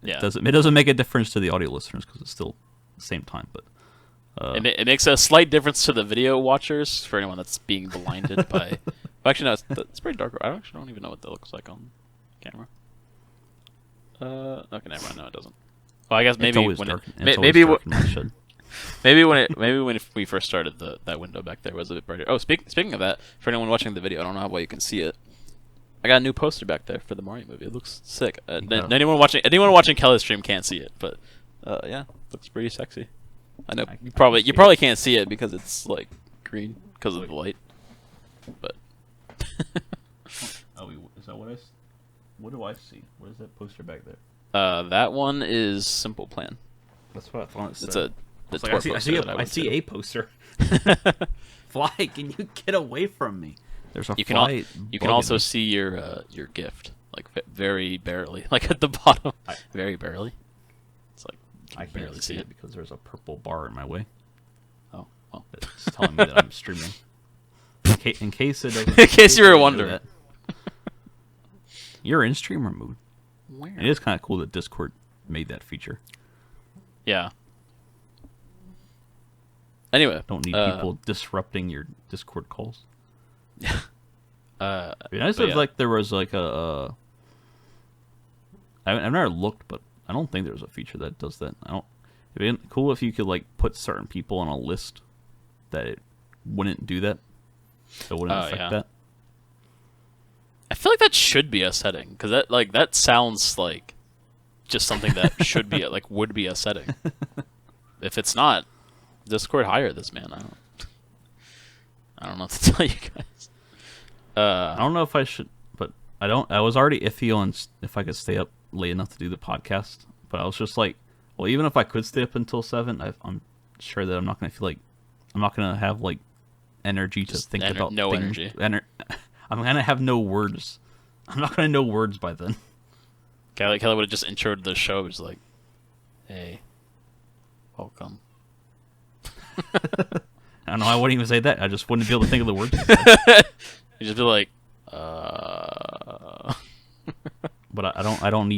Yeah. It doesn't make a difference to the audio listeners because it's still the same time, but. It makes a slight difference to the video watchers for anyone that's being blinded by. Actually, no, it's pretty dark. I actually don't even know what that looks like on camera. Okay, never mind. No, it doesn't. Well, I guess maybe when we first started, that window back there was a bit brighter. Oh, speaking of that, for anyone watching the video, I don't know how well you can see it. I got a new poster back there for the Mario movie. It looks sick. Anyone watching Kelly's stream can't see it, but yeah, looks pretty sexy. I know you probably can't see it because it's like green because of the light. But oh, is that what what do I see? What is that poster back there? That one is Simple Plan. That's what I thought it said. I see a poster. Fly, can you get away from me? There's a you can also see your gift, like very barely, like at the bottom, very barely. It's like I can't barely see it because there's a purple bar in my way. Oh, well. It's telling me that I'm streaming. In case it doesn't. In case you were wondering. You're in streamer mode. Where? It is kind of cool that Discord made that feature. Yeah. Anyway, don't need people disrupting your Discord calls. Yeah. It'd be nice if like there was like a. I've never looked, but I don't think there's a feature that does that. It'd be cool if you could like put certain people on a list that it wouldn't do that. It wouldn't affect that. I feel like that should be a setting because that sounds like just something that should be would be a setting. If it's not, Discord hire this man. I don't know what to tell you guys. I don't know if I should, but I don't. I was already iffy on if I could stay up late enough to do the podcast, but I was just like, well, even if I could stay up until 7, I'm sure that I'm not going to feel like I'm not going to have like energy to think about energy. I'm going to have no words. I'm not going to know words by then. Kelly would have just introed the show. It was like, hey, welcome. I don't know. I wouldn't even say that. I just wouldn't be able to think of the words. You just be like, But I don't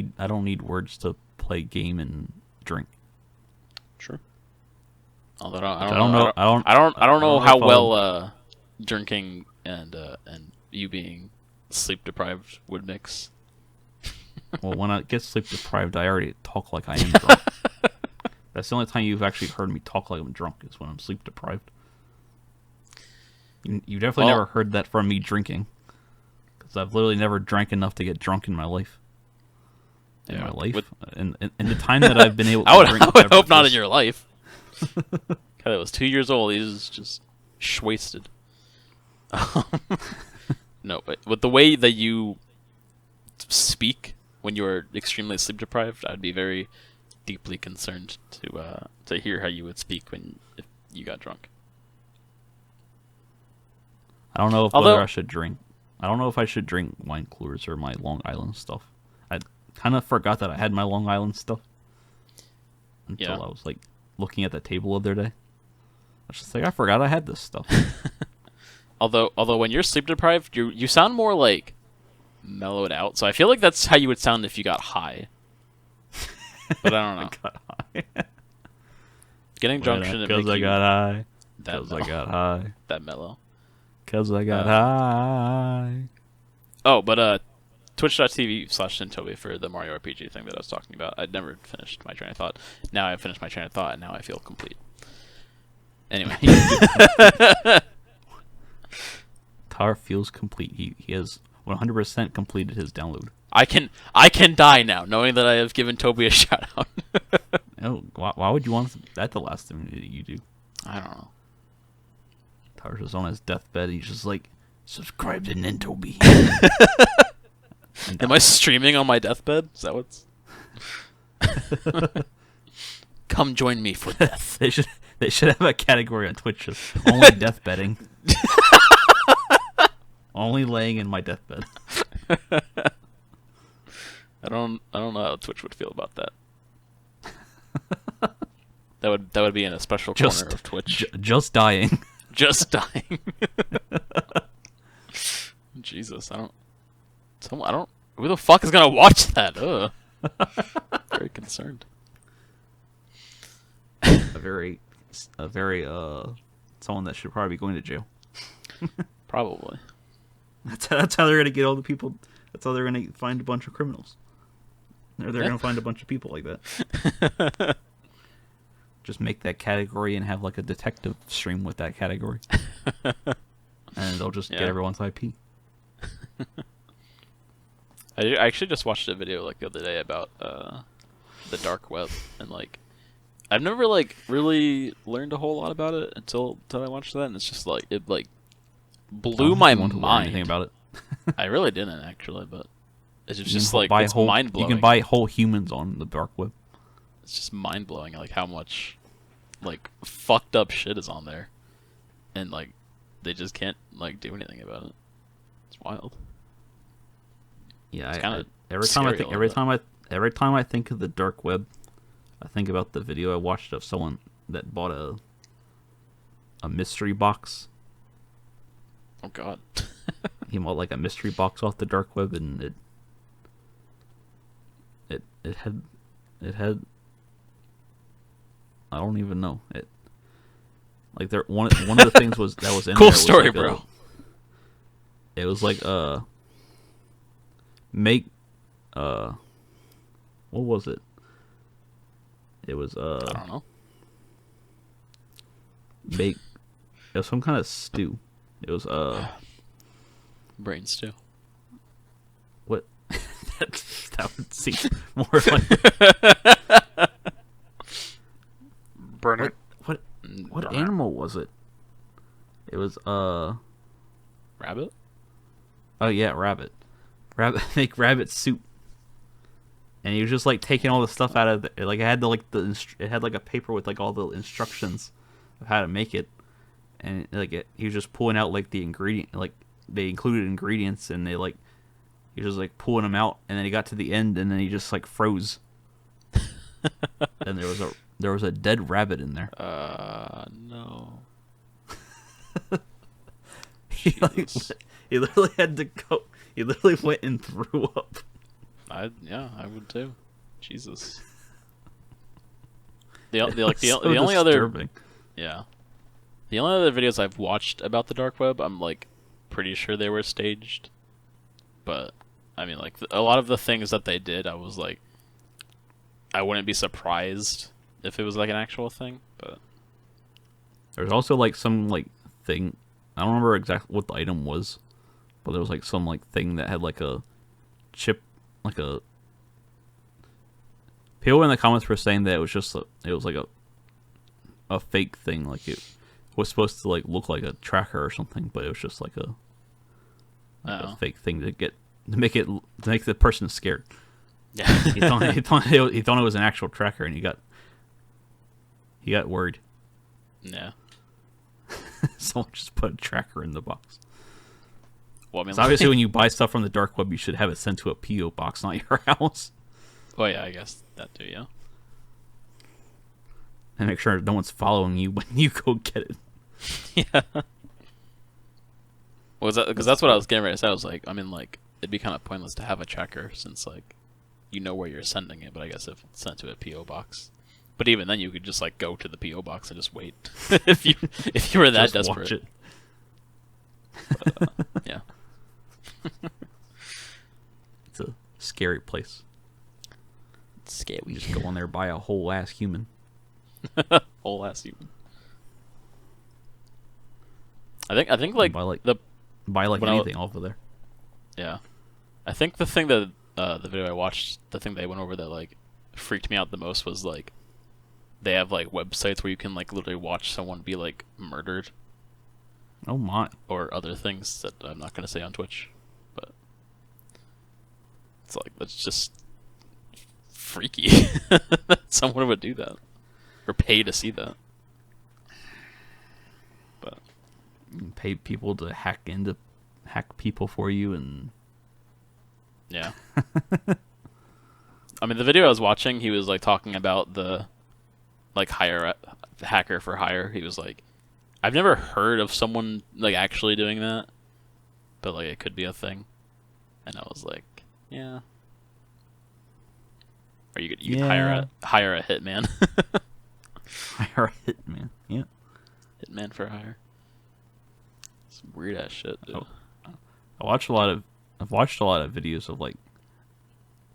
need words to play game and drink. True. Although I don't know how well drinking and you being sleep deprived would mix. Well, when I get sleep deprived, I already talk like I am drunk. That's the only time you've actually heard me talk like I'm drunk is when I'm sleep deprived. You definitely never heard that from me drinking, because I've literally never drank enough to get drunk in my life. In the time that I've been able to drink, I would hope not in your life. Kelly was 2 years old. He was just wasted. No, but with the way that you speak when you are extremely sleep deprived, I'd be very deeply concerned to hear how you would speak if you got drunk. I don't know if Although- whether I should drink. I don't know if I should drink wine coolers or my Long Island stuff. I kind of forgot that I had my Long Island stuff until Yeah. I was like looking at the table the other day. I was just like, I forgot I had this stuff. Although when you're sleep deprived, you sound more like mellowed out. So I feel like that's how you would sound if you got high. But I don't know. Got high. Getting drunk shouldn't make Because I you got high. that Because I mellow. got high. That mellow. Because I got high. Oh, but twitch.tv/Sintobi for the Mario RPG thing that I was talking about. I'd never finished my train of thought. Now I've finished my train of thought, and now I feel complete. Anyway. Tar feels complete. He has 100% completed his download. I can die now, knowing that I have given Toby a shout out. Oh, why would you want that the last thing that you do? I don't know. Tar's just on his deathbed. He's just like, subscribe to Nintobi. Am I streaming on my deathbed? Is that what's... Come join me for death. They should have a category on Twitch just only deathbedding. Only laying in my deathbed. I don't know how Twitch would feel about that. That would be in a special corner of Twitch. Just dying. Just dying. Jesus, I don't. Who the fuck is gonna watch that? Ugh. Very concerned. a very someone that should probably be going to jail. Probably. That's how they're gonna get all the people. That's how they're gonna find a bunch of criminals. They're gonna find a bunch of people like that. Just make that category and have like a detective stream with that category, and they'll just get everyone's IP. I actually just watched a video like the other day about the dark web, and like I've never like really learned a whole lot about it until I watched that, and it's just like it like blew my mind. Anything about it? I really didn't actually, but it's just like it's whole, mind blowing. You can buy whole humans on the dark web. It's just mind blowing, like how much like fucked up shit is on there, and like they just can't like do anything about it. It's wild. Yeah, every time I think of the dark web, I think about the video I watched of someone that bought a mystery box. Oh God. He bought like a mystery box off the dark web, and it had I don't even know it. Like there one of the things was that was in cool there was story, like bro. It was like make what was it? It was I don't know. Make it was some kind of stew. It was Brain stew. What? that would seem more like Burn it. What animal was it? It was Rabbit? Oh yeah, rabbit. Make rabbit soup. And he was just like taking all the stuff out of it. Like it had it had like a paper with like all the instructions of how to make it, and like he was just pulling out like the ingredient, like they included ingredients, and he was just like pulling them out, and then he got to the end, and then he just like froze. And there was a dead rabbit in there. No. He literally had to go. He literally went and threw up. I would too. Jesus. The only other videos I've watched about the dark web, I'm like pretty sure they were staged. But I mean, like a lot of the things that they did, I was like, I wouldn't be surprised if it was like an actual thing. But there's also like some like thing. I don't remember exactly what the item was, but there was like some like thing that had like a chip, like a. People in the comments were saying that it was like a fake thing, like it was supposed to like look like a tracker or something, but it was just like a fake thing to make the person scared. Yeah. He thought it was an actual tracker, and he got worried. Yeah. Someone just put a tracker in the box. Well, I mean, So obviously, when you buy stuff from the dark web, you should have it sent to a PO box, not your house. well, yeah, I guess that too. Yeah. And make sure no one's following you when you go get it. Yeah. Was that because that's what I was getting ready to say? I was like, I mean, like, it'd be kind of pointless to have a tracker since, like, you know where you're sending it. But I guess if it's sent to a PO box, but even then, you could just like go to the PO box and just wait if you were that Just desperate. watch it. But, yeah. It's a scary place. It's scary. You just go in there, buy a whole ass human. Whole ass human. I think like buy like when anything off of there. Yeah. I think the thing that the video I watched, the thing they went over that like freaked me out the most was like they have like websites where you can like literally watch someone be like murdered Oh my! or other things that I'm not gonna say on Twitch, but it's like that's just freaky that someone would do that or pay to see that. But You pay people to hack people for you, and yeah. I mean, the video I was watching, he was like talking about the like hacker for hire. He was like, I've never heard of someone like actually doing that, but like it could be a thing. And I was like, yeah. Or you could hire a hitman. hire a hitman. Yeah. Hitman for hire. Some weird ass shit, dude. I've watched a lot of videos of like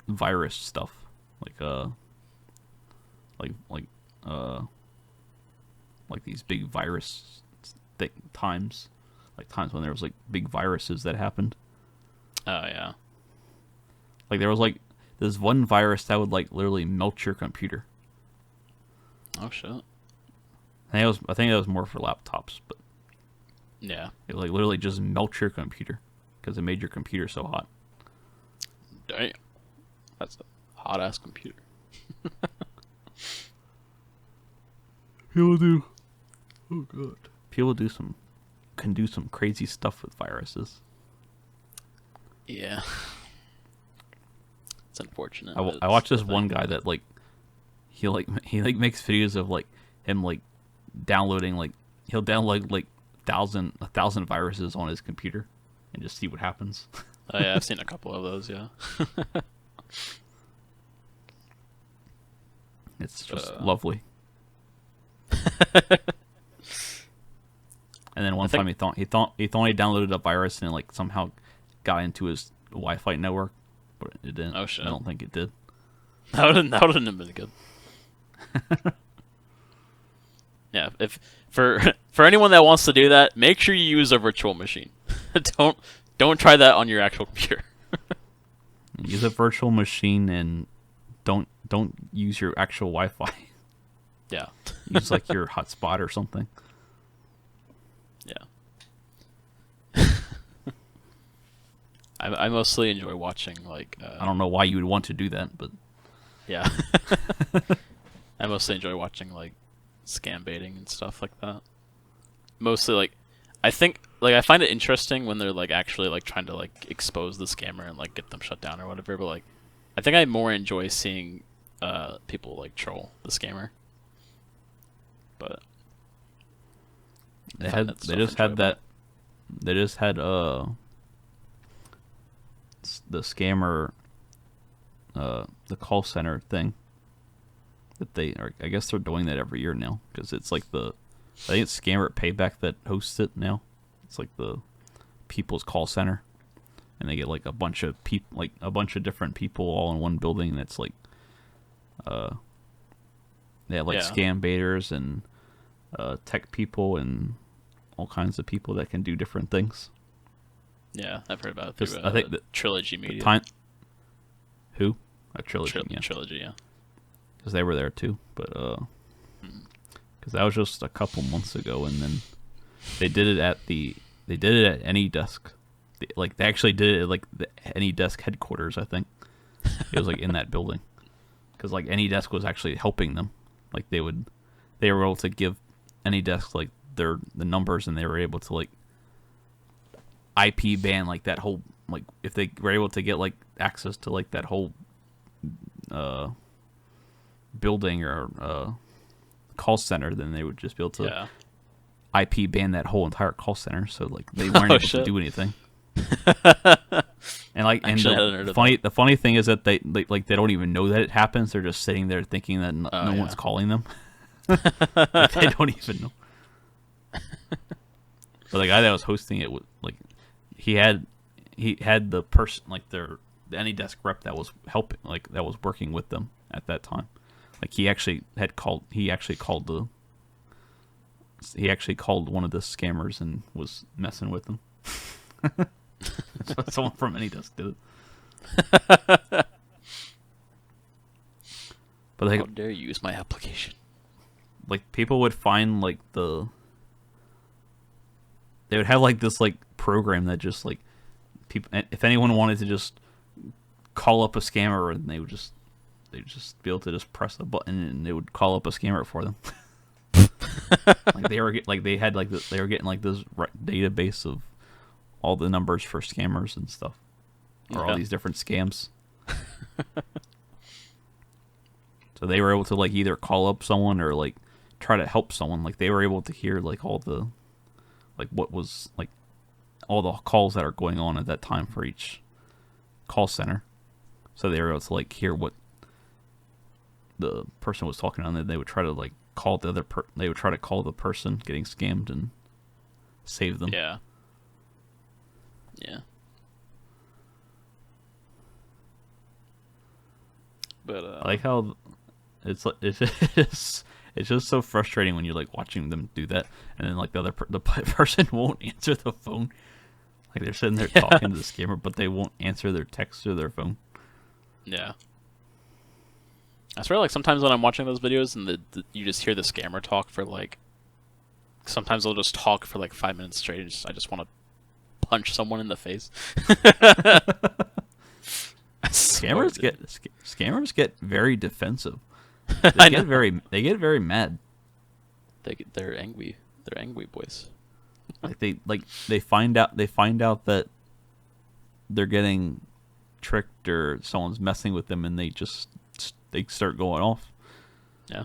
virus stuff, like these big virus times, like times when there was like big viruses that happened. Oh yeah. Like there was like this one virus that would like literally melt your computer. Oh shit. I think that was more for laptops, but Yeah. it like literally just melt your computer because it made your computer so hot. Damn. That's a hot ass computer. People do. Oh god. People can do some crazy stuff with viruses. Yeah. It's unfortunate. I watched this one guy that like he makes videos of like him like downloading like he'll download like 1,000 viruses on his computer and just see what happens. Oh yeah, I've seen a couple of those. Yeah. It's just lovely. And then one time he thought he downloaded a virus and like somehow got into his Wi-Fi network, but it didn't. Oh shit! I don't think it did. That wouldn't have been good. Yeah, if for anyone that wants to do that, make sure you use a virtual machine. Don't try that on your actual computer. Use a virtual machine and don't use your actual Wi-Fi. Yeah. Use like your hotspot or something. Yeah. I mostly enjoy watching like. I don't know why you would want to do that, but yeah. I mostly enjoy watching like scam baiting and stuff like that. Mostly like, I think like I find it interesting when they're like actually like trying to like expose the scammer and like get them shut down or whatever. But like, I think I more enjoy seeing people like troll the scammer. But they just had the scammer the call center thing that I guess they're doing that every year now because it's like I think it's Scammer at Payback that hosts it now. It's like the people's call center, and they get like a bunch of different people all in one building, and it's like they have like scam baiters and tech people and all kinds of people that can do different things. Yeah, I've heard about it through I think the Trilogy Media. Who? A Trilogy, yeah. Trilogy, yeah. Because they were there too, but because that was just a couple months ago, and then they did it at AnyDesk. They actually did it at like the AnyDesk headquarters, I think. It was like in that building, because like AnyDesk was actually helping them. Like they were able to give AnyDesk like the numbers, and they were able to like IP ban like that whole, like if they were able to get like access to like that whole building or call center, then they would just be able to IP ban that whole entire call center. So like they weren't able to do anything. And like, and the funny thing is that they don't even know that it happens. They're just sitting there thinking that no one's calling them. Like, they don't even know. But the guy that was hosting it was like, he had the person, like the AnyDesk rep that was helping, like that was working with them at that time. Like he actually called one of the scammers and was messing with them. So someone from AnyDesk did it. But like, how dare you use my application? Like people would find like they would have like this like program that just like people, if anyone wanted to just call up a scammer, and they'd just be able to just press a button and it would call up a scammer for them. Like they were they were getting like this database of all the numbers for scammers and stuff, or all these different scams. So they were able to like either call up someone or like try to help someone. Like they were able to hear like all the, like what was like all the calls that are going on at that time for each call center. So they were able to like hear what the person was talking on, and they would try to like call the they would try to call the person getting scammed and save them. Yeah. But I like how it's just so frustrating when you're like watching them do that, and then like the person won't answer the phone. Like they're sitting there talking to the scammer, but they won't answer their text or their phone. Yeah. I swear, like sometimes when I'm watching those videos and you just hear the scammer talk for like, sometimes they'll just talk for like 5 minutes straight. I just want to punch someone in the face. Scammers get very defensive. They get very mad. They're angry. They're angry boys. They find out that they're getting tricked or someone's messing with them, and they start going off. Yeah.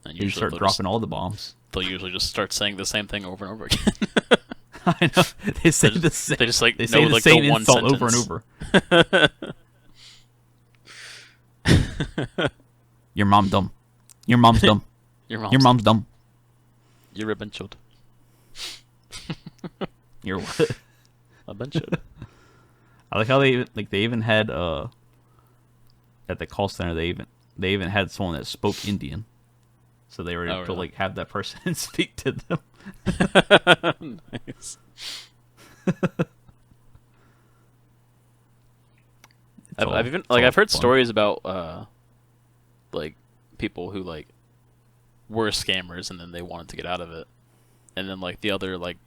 And they start dropping all the bombs. They'll usually just start saying the same thing over and over again. I know. They say the same. They just like they say the same insult over and over. Your mom dumb. Your mom's dumb. Your mom's dumb. You're a benchod. You're what? A benchod. I like how they even had at the call center they even had someone that spoke Indian, so they were able to like have that person speak to them. Nice. I've heard stories about like people who like were scammers and then they wanted to get out of it, and then like the other like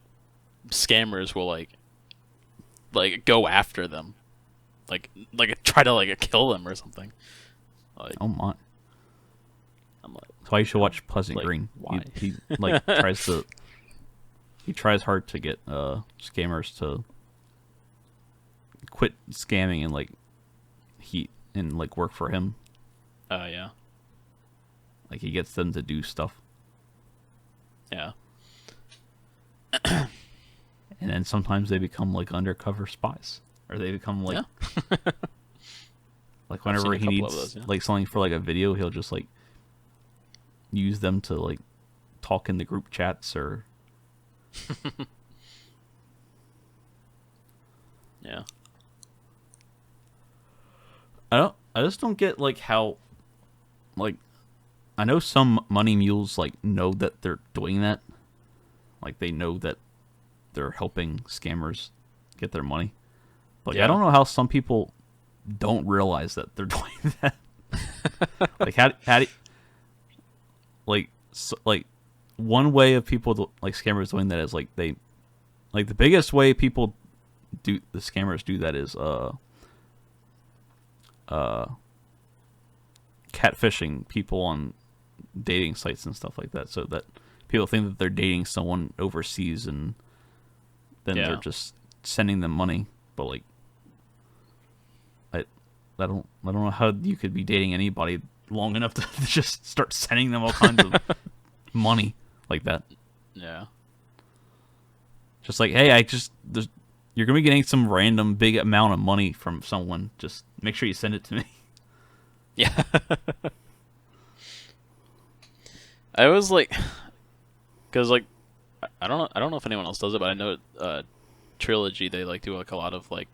scammers will like go after them, like try to like kill them or something. Like, oh my! I'm like, that's why you should watch Pleasant Green. Why? He like tries hard to get scammers to quit scamming and like work for him. Yeah. Like he gets them to do stuff. Yeah. And then sometimes they become like undercover spies, or they become like like whenever he needs like something for like a video, he'll just like use them to like talk in the group chats or yeah. I just don't get like how, like, I know some money mules like know that they're doing that, like they know that they're helping scammers get their money, but I don't know how some people don't realize that they're doing that. Like how do like one way of people like scammers doing that is like they like the biggest way the scammers do that is catfishing people on dating sites and stuff like that, so that people think that they're dating someone overseas, and then they're just sending them money. But like, I don't know how you could be dating anybody long enough to just start sending them all kinds of money like that. Yeah. Just like, hey, you're gonna be getting some random big amount of money from someone. Just make sure you send it to me. Yeah. I was like, because like, I don't know if anyone else does it, but I know Trilogy, they like do like a lot of like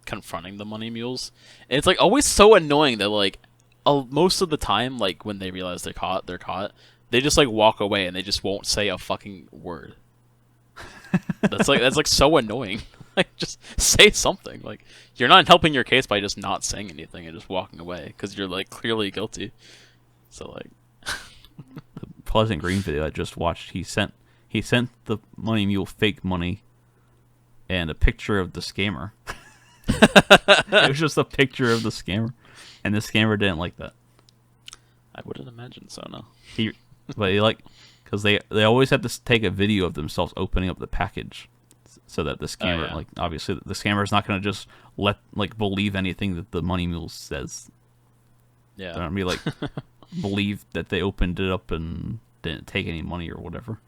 confronting the money mules, and it's like always so annoying that like most of the time, like when they realize they're caught, they just like walk away and they just won't say a fucking word. That's like so annoying. Like, just say something. Like, you're not helping your case by just not saying anything and just walking away because you're like clearly guilty. So like, the Pleasant Green video I just watched, he sent the money mule fake money and a picture of the scammer. It was just a picture of the scammer, and the scammer didn't like that. I wouldn't imagine so. No. But he like, because they always have to take a video of themselves opening up the package, so that the scammer, like, obviously the scammer is not going to just believe anything that the money mule says. Yeah. They're gonna be like believe that they opened it up and didn't take any money or whatever.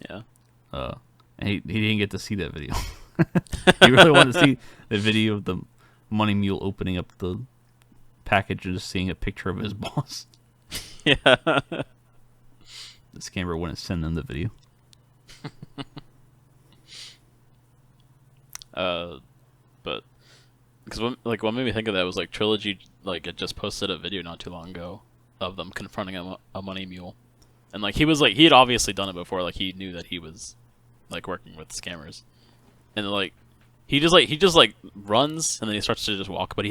Yeah. And he didn't get to see that video. He really wanted to see the video of the money mule opening up the package and just seeing a picture of his boss. Yeah. The scammer wouldn't send them the video. But because what made me think of that was like Trilogy, like, it just posted a video not too long ago of them confronting a money mule, and like he had obviously done it before. Like, he knew that he was like working with scammers, and like he just runs and then he starts to just walk, but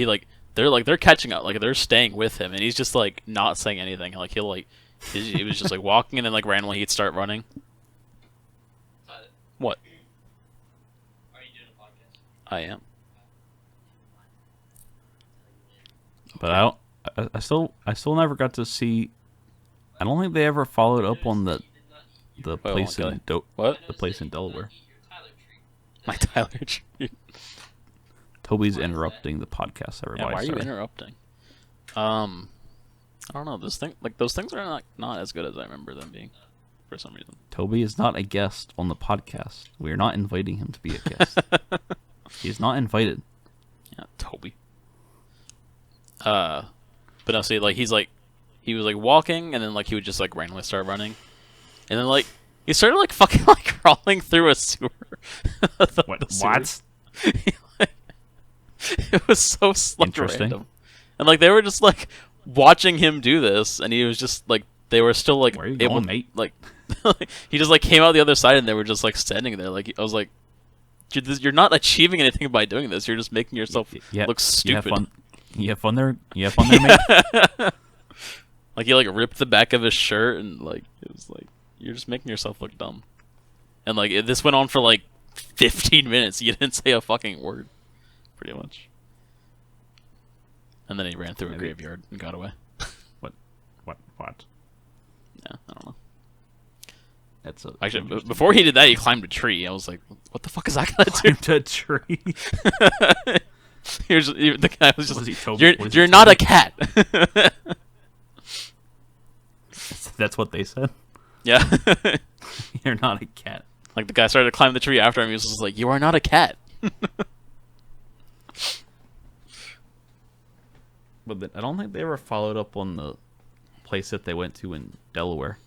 they're catching up, like they're staying with him, and he's just like not saying anything. Like he was just like walking, and then like randomly he'd start running. What? Are you doing a podcast? I am. But I still never got to see. I don't think they ever followed up on the place in what? The place in Delaware. My Tyler treat. Toby's interrupting the podcast. Everybody, yeah, why are you interrupting? I don't know. Those things are not as good as I remember them being, for some reason. Toby is not a guest on the podcast. We are not inviting him to be a guest. He's not invited. Yeah, Toby. But no, see, like he was like walking, and then like he would just like randomly start running, and then like he started like fucking like crawling through a sewer. What? It was so Interesting. random, and like they were just like watching him do this, and he was just like they were still like Where are you able, going, mate? like he just like came out the other side, and they were just like standing there. Like I was like, you're not achieving anything by doing this. You're just making yourself look stupid. You have fun there. You have fun there, mate. Like he like ripped the back of his shirt, and like it was like you're just making yourself look dumb. And like this went on for like 15 minutes. You didn't say a fucking word, pretty much. And then he ran through a graveyard and got away. What? Yeah, I don't know. Actually, before he did that, he climbed a tree. I was like, what the fuck is that gonna do? Climbed a tree. The guy was just, Was he Toby? You're not a cat. That's what they said. Yeah. You're not a cat. Like the guy started to climb the tree after him. He was just like, you are not a cat. But I don't think they ever followed up on the place that they went to in Delaware.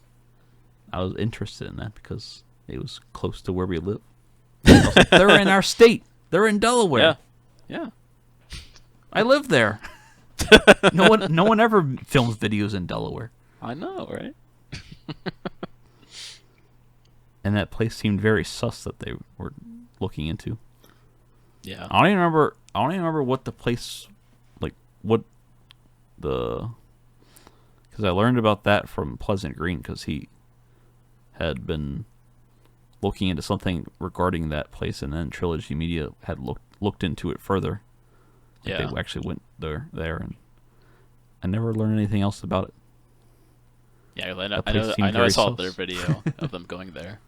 I was interested in that because it was close to where we live. I was like, they're in our state. They're in Delaware. Yeah. I live there. No one ever films videos in Delaware. I know, right? And that place seemed very sus that they were looking into. Yeah. I don't even remember what the place, like, what the... Because I learned about that from Pleasant Green, because he had been looking into something regarding that place, and then Trilogy Media had looked into it further, Like Yeah. they actually went there, and I never learned anything else about it. Yeah, I That place seemed I very saw sus. their video of them going there.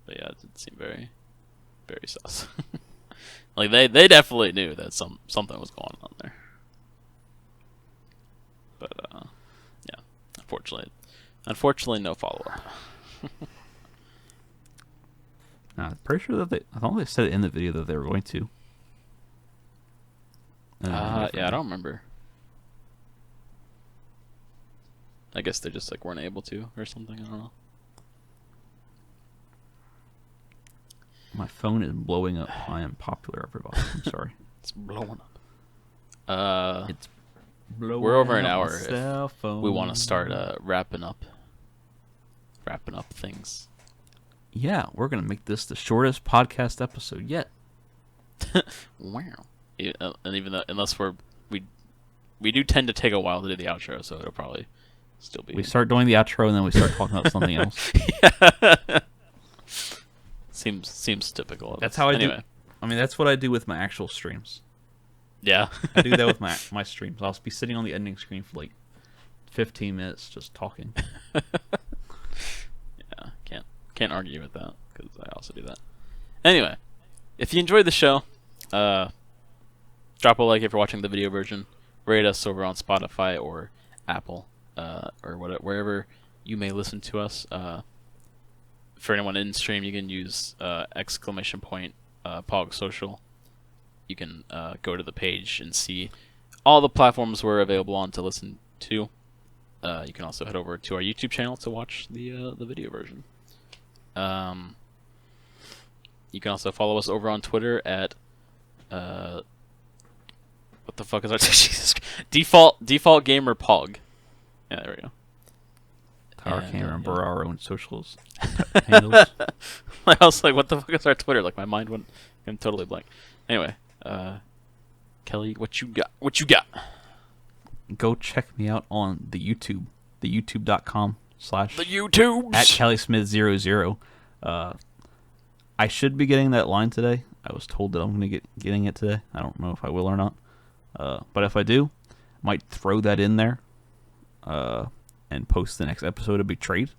But yeah, it did seem very, very sus. Like they definitely knew that something was going on there. But yeah, unfortunately, no follow up. I'm pretty sure that I thought they said it in the video that they were going to. And then they never Yeah, I did. don't remember. I guess they just like weren't able to or something. I don't know. My phone is blowing up. I am popular, everybody. I'm sorry. It's blowing up. It's blowing We're over an up my hour. cell If phone. we want to start wrapping up things. Yeah, we're gonna make this the shortest podcast episode yet. Wow. And even though, unless we do tend to take a while to do the outro, so it'll probably still be. We start doing the outro and then we start talking about something else. Yeah. Seems typical. Of That's us. how I anyway. do. I mean, that's what I do with my actual streams. Yeah. I do that with my streams. I'll be sitting on the ending screen for like 15 minutes just talking. Yeah, can't argue with that because I also do that. Anyway, if you enjoyed the show, drop a like if you're watching the video version. Rate us over on Spotify or Apple or wherever you may listen to us. For anyone in stream, you can use ! Pog Social. You can go to the page and see all the platforms we're available on to listen to. You can also head over to our YouTube channel to watch the video version. You can also follow us over on Twitter at what the fuck is our Jesus default gamer Pog. Yeah, there we go. I And, can't remember yeah. our own socials handles. I was like, what the fuck is our Twitter? Like my mind went totally blank. Anyway, Kelly, what you got? What you got? Go check me out on the YouTube, the youtube.com/ The YouTubes. at KellySmith00. I should be getting that line today. I was told that I'm going to getting it today. I don't know if I will or not. But if I do, might throw that in there and post the next episode of Betrayed.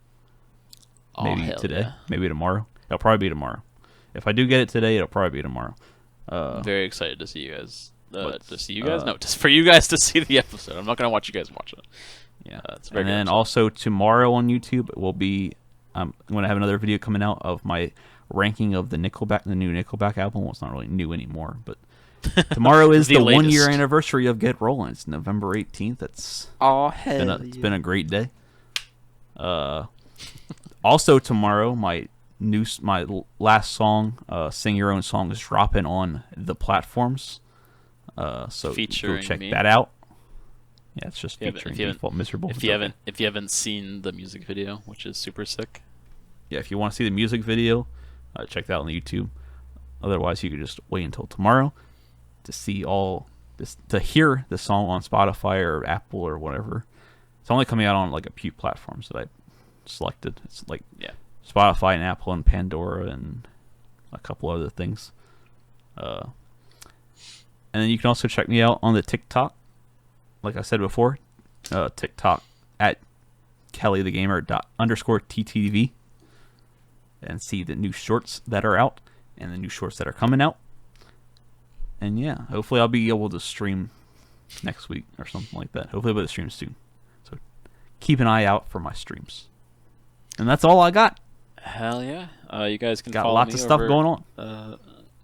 Oh, Maybe hell today. yeah. Maybe tomorrow. It'll probably be tomorrow. If I do get it today, it'll probably be tomorrow. I'm very excited to see you guys. But, To see you guys? No, just for you guys to see the episode. I'm not gonna watch you guys watch it. Yeah. It's a very And good then episode. also tomorrow on YouTube will be I'm going to have another video coming out of my ranking of the new Nickelback album. Well, it's not really new anymore, but tomorrow is the 1 year latest. anniversary of Get Rollin'. It's November 18th. It's been a great day. Also tomorrow, my last song, Sing Your Own Song, is dropping on the platforms. So Featuring go check me. that out. Yeah, it's just If you haven't- featuring if you haven't- Default Miserable. If It's you okay. haven't seen the music video, which is super sick. Yeah, if you want to see the music video, check that out on the YouTube. Otherwise, you could just wait until tomorrow to see all this, to hear the song on Spotify or Apple or whatever. It's only coming out on like a few platforms that I selected. It's like Yeah. Spotify and Apple and Pandora and a couple other things. And then you can also check me out on the TikTok. Like I said before, TikTok at KellyTheGamer_TTV and see the new shorts that are out and the new shorts that are coming out. And yeah, hopefully I'll be able to stream next week or something like that. Hopefully I'll be able to stream soon. So keep an eye out for my streams. And that's all I got. Hell yeah. You guys can Got follow lots me of stuff over, going on.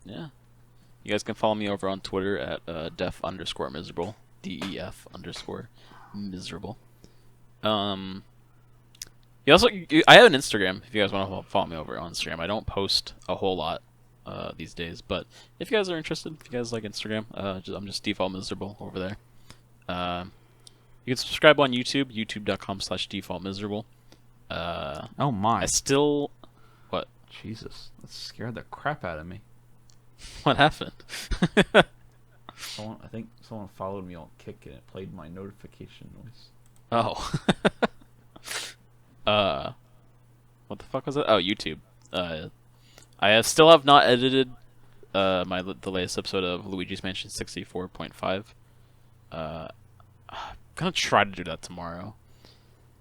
Yeah. You guys can follow me over on Twitter at def_miserable. DEF_miserable. You also, I have an Instagram if you guys want to follow me over on Instagram. I don't post a whole lot these days, but if you guys are interested, if you guys like Instagram, I'm just default miserable over there. You can subscribe on YouTube, youtube.com/default miserable. Oh my. I still, what? Jesus. That scared the crap out of me. What happened? I think someone followed me on Kick and it played my notification noise. Oh. What the fuck was it? Oh, YouTube. I still have not edited the latest episode of Luigi's Mansion 64.5. I'm gonna try to do that tomorrow.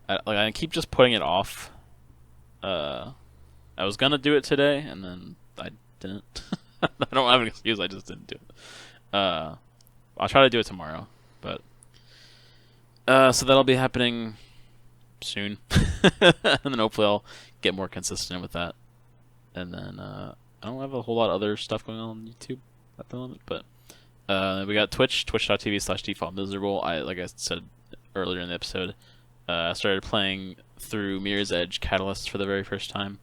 I keep just putting it off. I was gonna do it today, and then I didn't. I don't have an excuse. I just didn't do it. I'll try to do it tomorrow, but so that'll be happening soon, and then hopefully I'll get more consistent with that. And then I don't have a whole lot of other stuff going on YouTube at the moment, but we got Twitch, twitch.tv/defaultmiserable. Like I said earlier in the episode, I started playing through Mirror's Edge Catalyst for the very first time,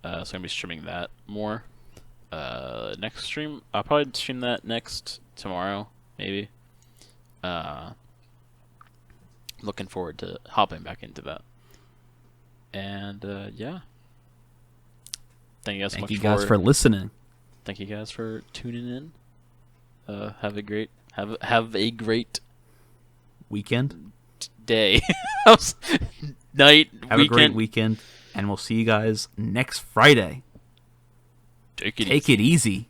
so I'm gonna be streaming that more. Next stream, I'll probably stream that tomorrow, maybe. Looking forward to hopping back into that. And yeah. Thank you guys so much for listening. Thank you guys for tuning in. Have a great weekend, day, night, have weekend. a great weekend, and we'll see you guys next Friday. Take it easy.